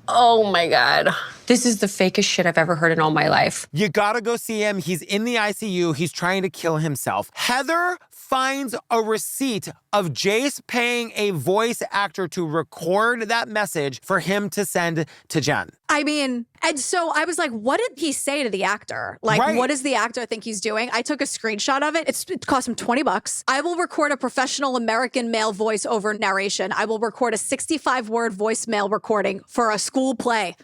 Oh my God. This is the fakest shit I've ever heard in all my life. You gotta go see him. He's in the ICU. He's trying to kill himself. Heather finds a receipt of Jace paying a voice actor to record that message for him to send to Jen. I mean, and so I was like, what did he say to the actor? Like, what does the actor think he's doing? I took a screenshot of it. It cost him $20. I will record a professional American male voice over narration. I will record a 65-word voicemail recording for a school play.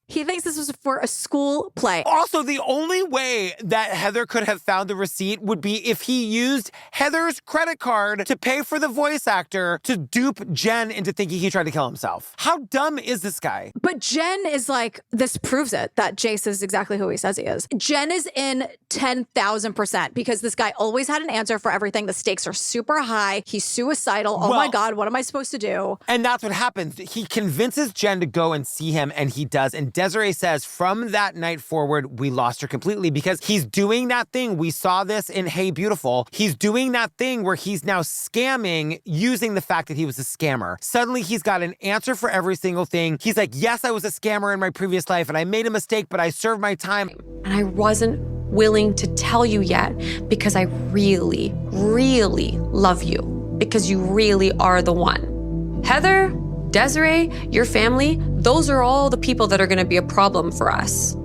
He thinks this was for a school play. Also, the only way that Heather could have found the receipt would be if he used Heather's credit card to pay for the voice actor to dupe Jen into thinking he tried to kill himself. How dumb is this guy? But Jen is like, this proves it, that Jace is exactly who he says he is. Jen is in 10,000% because this guy always had an answer for everything. The stakes are super high. He's suicidal. Oh my God, what am I supposed to do? And that's what happens. He convinces Jen to go and see him, and he does. And Desiree says from that night forward, we lost her completely because he's doing that thing. We saw this in Hey Beautiful. He's doing that thing where he's now scamming using the fact that he was a scammer. Suddenly he's got an answer for every single thing. He's like, yes, I was a scammer in my previous life and I made a mistake, but I served my time. And I wasn't willing to tell you yet because I really, really love you because you really are the one. Heather, Desiree, your family, those are all the people that are going to be a problem for us.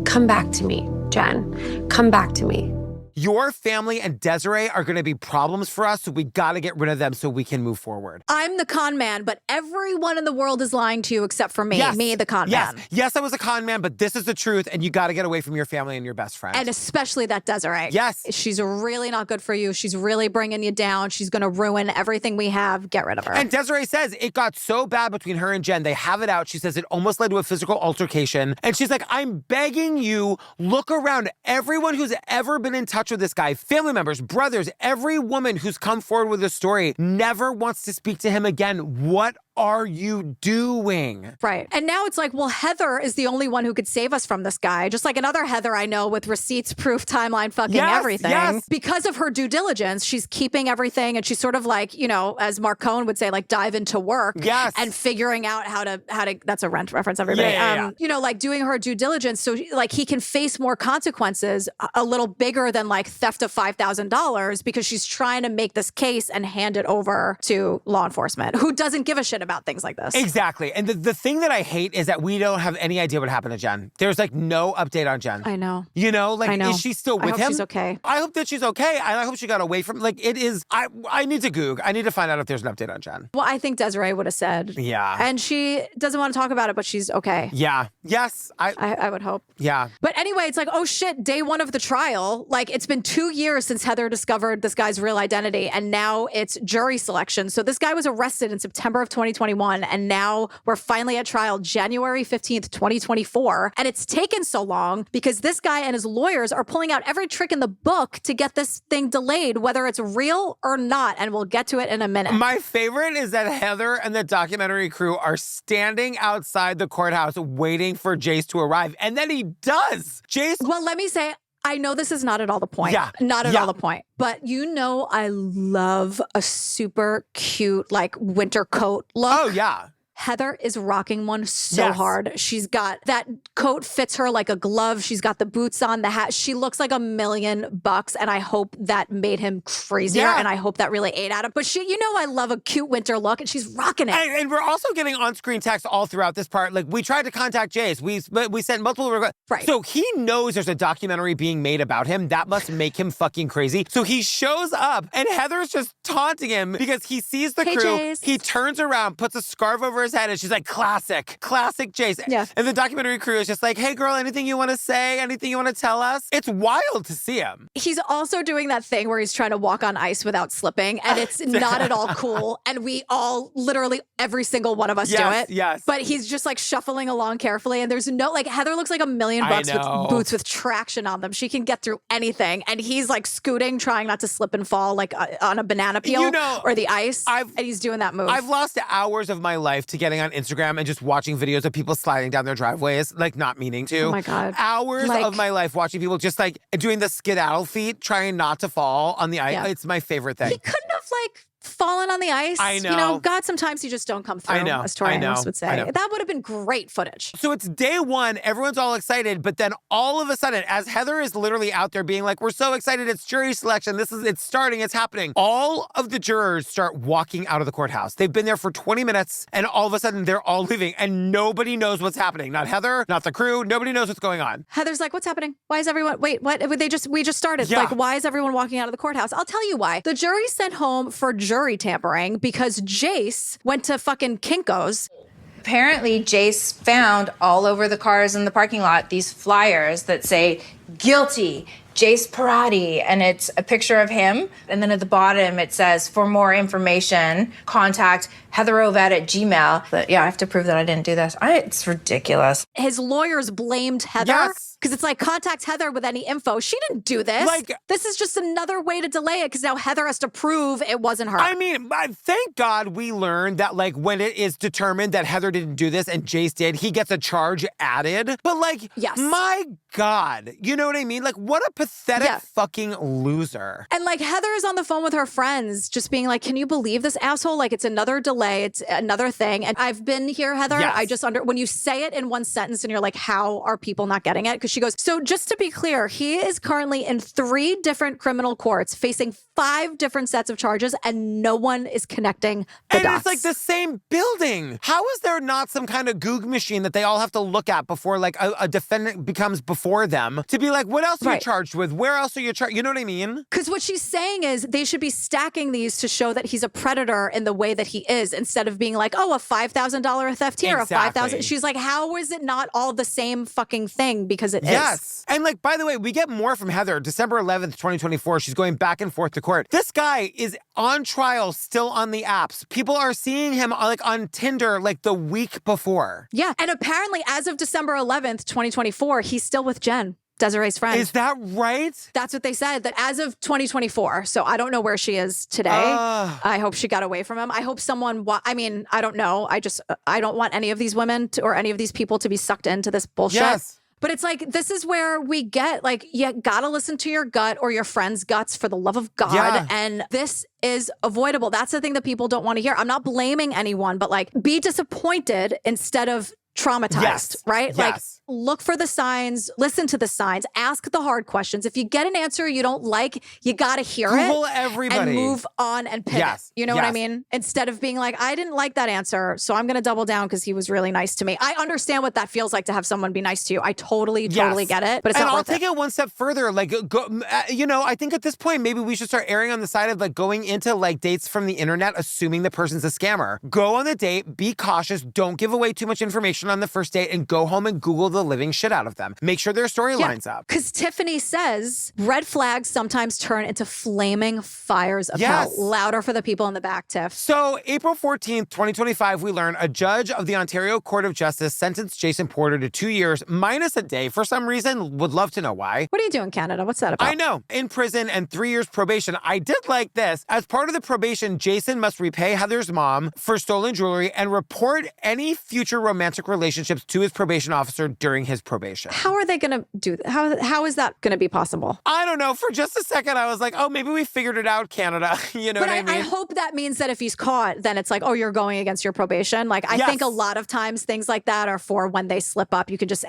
Come back to me, Jen. Come back to me. Your family and Desiree are going to be problems for us, so we got to get rid of them so we can move forward. I'm the con man, but everyone in the world is lying to you except for me. Me, the con man. Yes, I was a con man, but this is the truth, and you got to get away from your family and your best friend. And especially that Desiree. Yes. She's really not good for you. She's really bringing you down. She's going to ruin everything we have. Get rid of her. And Desiree says it got so bad between her and Jen. They have it out. She says it almost led to a physical altercation. And she's like, I'm begging you, look around. Everyone who's ever been in touch with this guy, family members, brothers, every woman who's come forward with a story never wants to speak to him again. What are you doing? Right. And now it's like, well, Heather is the only one who could save us from this guy. Just like another Heather I know with receipts, proof, timeline, fucking everything. Yes. Because of her due diligence, she's keeping everything. And she's sort of like, you know, as Mark Cohen would say, like dive into work. Yes. And figuring out how to, that's a Rent reference, everybody. You know, like doing her due diligence. So like he can face more consequences a little bigger than like theft of $5,000 because she's trying to make this case and hand it over to law enforcement who doesn't give a shit about about things like this. Exactly. And the thing that I hate is that we don't have any idea what happened to Jen. There's like no update on Jen. I know. You know, like, I know. is she still with I hope him? she's okay. I hope that she's okay. I hope she got away from, like, it is, I need to Goog. I need to find out if there's an update on Jen. Well, I think Desiree would have said. Yeah. And she doesn't want to talk about it, but she's okay. Yeah. Yes. I would hope. Yeah. But anyway, it's like, oh shit, day one of the trial. Like, it's been 2 years since Heather discovered this guy's real identity, and now it's jury selection. So this guy was arrested in September of 2021, and now we're finally at trial January 15th, 2024. And it's taken so long because this guy and his lawyers are pulling out every trick in the book to get this thing delayed, whether it's real or not. And we'll get to it in a minute. My favorite is that Heather and the documentary crew are standing outside the courthouse waiting for Jace to arrive. And then he does. Jace. Well, let me say, I know this is not at all the point. Yeah. Not at all the point. But you know, I love a super cute, like, winter coat look. Oh, yeah. Heather is rocking one so hard. She's got that coat fits her like a glove. She's got the boots on, the hat. She looks like $1 million, and I hope that made him crazier. Yeah. And I hope that really ate at him. But she, you know, I love a cute winter look, and she's rocking it. And we're also getting on-screen text all throughout this part. Like, we tried to contact Jace. We sent multiple requests. Right. So he knows there's a documentary being made about him. That must make him fucking crazy. So he shows up, and Heather's just taunting him because he sees the crew. Jace. He turns around, puts a scarf over his head, and she's like, classic Jace. Yeah. And the documentary crew is just like, hey, girl, anything you want to say? Anything you want to tell us? It's wild to see him. He's also doing that thing where he's trying to walk on ice without slipping, and it's not at all cool. And we all, literally every single one of us do it. Yes. But he's just like shuffling along carefully, and there's no, like, Heather looks like $1 million with boots with traction on them. She can get through anything. And he's like scooting, trying not to slip and fall, like on a banana peel or the ice. And he's doing that move. I've lost hours of my life to getting on Instagram and just watching videos of people sliding down their driveways, like not meaning to. Oh my God. Hours of my life watching people just like doing the skedaddle feet, trying not to fall on the ice. Yeah. It's my favorite thing. He couldn't have like fallen on the ice. I know. You know, God, sometimes you just don't come through, I know. as Tori I know. Amos would say. That would have been great footage. So it's day one, everyone's all excited, but then all of a sudden, as Heather is literally out there being like, we're so excited, it's jury selection, it's starting, it's happening. All of the jurors start walking out of the courthouse. They've been there for 20 minutes, and all of a sudden they're all leaving, and nobody knows what's happening. Not Heather, not the crew, nobody knows what's going on. Heather's like, what's happening? Why is everyone, wait, what? We just started. Yeah. Like, why is everyone walking out of the courthouse? I'll tell you why. The jury sent home for jury tampering because Jace went to fucking Kinko's. Apparently, Jace found all over the cars in the parking lot these flyers that say, guilty, Jace Parati, and it's a picture of him. And then at the bottom, it says, for more information, contact Heather Rovet at Gmail. But yeah, I have to prove that I didn't do this. It's ridiculous. His lawyers blamed Heather because it's like, contact Heather with any info. She didn't do this. Like, this is just another way to delay it because now Heather has to prove it wasn't her. I mean, thank God we learned that, like, when it is determined that Heather didn't do this and Jace did, he gets a charge added. But, like, my God, you know what I mean? Like, what a pathetic fucking loser. And, like, Heather is on the phone with her friends just being like, can you believe this asshole? Like, it's another delay. It's another thing. And I've been here, Heather. Yes. I just when you say it in one sentence and you're like, how are people not getting it? Because she goes, so just to be clear, he is currently in 3 different criminal courts facing 5 different sets of charges, and no one is connecting the dots. And it's like the same building. How is there not some kind of Goog machine that they all have to look at before, like, a defendant becomes before them to be like, what else are you charged with? Where else are you charged? You know what I mean? Because what she's saying is they should be stacking these to show that he's a predator in the way that he is, instead of being like, oh, a $5,000 theft here, Exactly. a $5,000. She's like, how is it not all the same fucking thing? Because it is. Yes. And, like, by the way, we get more from Heather. December 11th, 2024, she's going back and forth to court. This guy is on trial still on the apps. People are seeing him, like, on Tinder, like, the week before. Yeah. And apparently, as of December 11th, 2024, he's still with Jen, Desiree's friend. Is that right? That's what they said, that as of 2024. So I don't know where she is today. I hope she got away from him. I hope someone, I mean, I don't know. I don't want any of these women or any of these people to be sucked into this bullshit. Yes. But it's like, this is where we get, like, you gotta listen to your gut or your friend's guts, for the love of God. Yeah. And this is avoidable. That's the thing that people don't want to hear. I'm not blaming anyone, but, like, be disappointed instead of traumatized, right? Like, look for the signs, listen to the signs, ask the hard questions. If you get an answer you don't like, you got to hear Google everybody. And move on and pivot. You know what I mean? Instead of being like, I didn't like that answer, so I'm going to double down because he was really nice to me. I understand what that feels like to have someone be nice to you. I totally get it, but it's not worth it. I'll take it one step further. Like, I think at this point, maybe we should start erring on the side of like going into like dates from the internet, assuming the person's a scammer. Go on the date, be cautious, don't give away too much information on the first date, and go home and Google the living shit out of them. Make sure their story lines up. Because Tiffany says red flags sometimes turn into flaming fires of hell. Louder for the people in the back, Tiff. So April 14th, 2025, we learn a judge of the Ontario Court of Justice sentenced Jason Porter to 2 years minus a day for some reason. Would love to know why. What are you doing, Canada? What's that about? I know. In prison and 3 years probation. I did like this. As part of the probation, Jason must repay Heather's mom for stolen jewelry and report any future romantic relationships to his probation officer during his probation. How are they going to do that? How is that going to be possible? I don't know. For just a second, I was like, oh, maybe we figured it out, Canada. You know what I mean? I hope that means that if he's caught, then it's like, oh, you're going against your probation. Like, I think a lot of times things like that are for when they slip up. You could just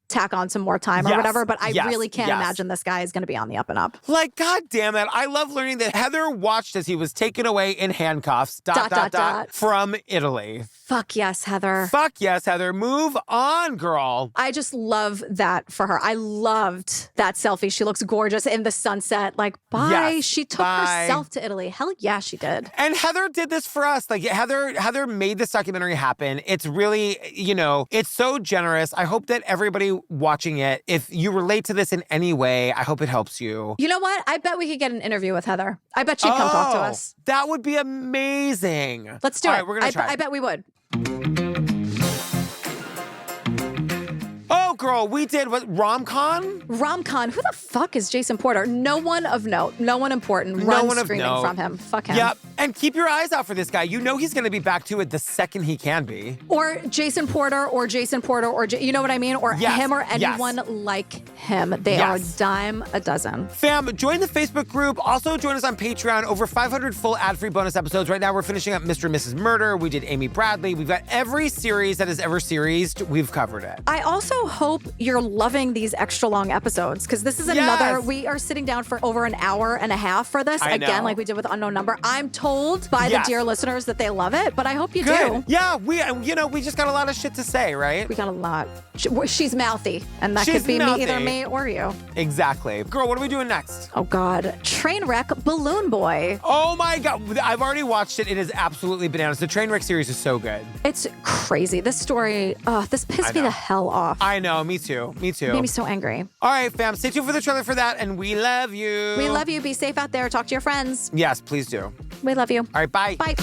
tack on some more time or whatever. But I really can't imagine this guy is going to be on the up and up. Like, God damn it. I love learning that Heather watched as he was taken away in handcuffs, from Italy. Fuck yes, Heather. Fuck yes, Heather. Move on, girl. I just love that for her. I loved that selfie. She looks gorgeous in the sunset. Like, bye. Yes, she took herself to Italy. Hell yeah, she did. And Heather did this for us. Like, Heather made this documentary happen. It's really, it's so generous. I hope that everybody watching it, if you relate to this in any way, I hope it helps you. You know what? I bet we could get an interview with Heather. I bet she'd come talk to us. That would be amazing. Let's do it. All right, we're going to try. I bet we would. Oh, girl, we did what? RomCon? RomCon. Who the fuck is Jason Porter? No one of note. No one important. Run screaming from him. Fuck him. Yep. And keep your eyes out for this guy. You know he's going to be back to it the second he can be. Or Jason Porter, or you know what I mean? Or him or anyone like him. They are dime a dozen. Fam, join the Facebook group. Also join us on Patreon. Over 500 full ad-free bonus episodes. Right now we're finishing up Mr. and Mrs. Murder. We did Amy Bradley. We've got every series that is ever seriesed. We've covered it. I also hope you're loving these extra long episodes, because this is another, we are sitting down for over an hour and a half for this. Again, like we did with Unknown Number. I'm told by the dear listeners that they love it, but I hope you do. Yeah, we just got a lot of shit to say, right? We got a lot. She's mouthy, and that could be either me or you. Exactly. Girl, what are we doing next? Oh God. Trainwreck Balloon Boy. Oh my God. I've already watched it. It is absolutely bananas. The Trainwreck series is so good. It's crazy. This story, this pissed me the hell off. I know. Me too. Made me so angry. All right, fam. Stay tuned for the trailer for that, and we love you. We love you. Be safe out there. Talk to your friends. Yes, please do. We love you. All right, bye. Bye.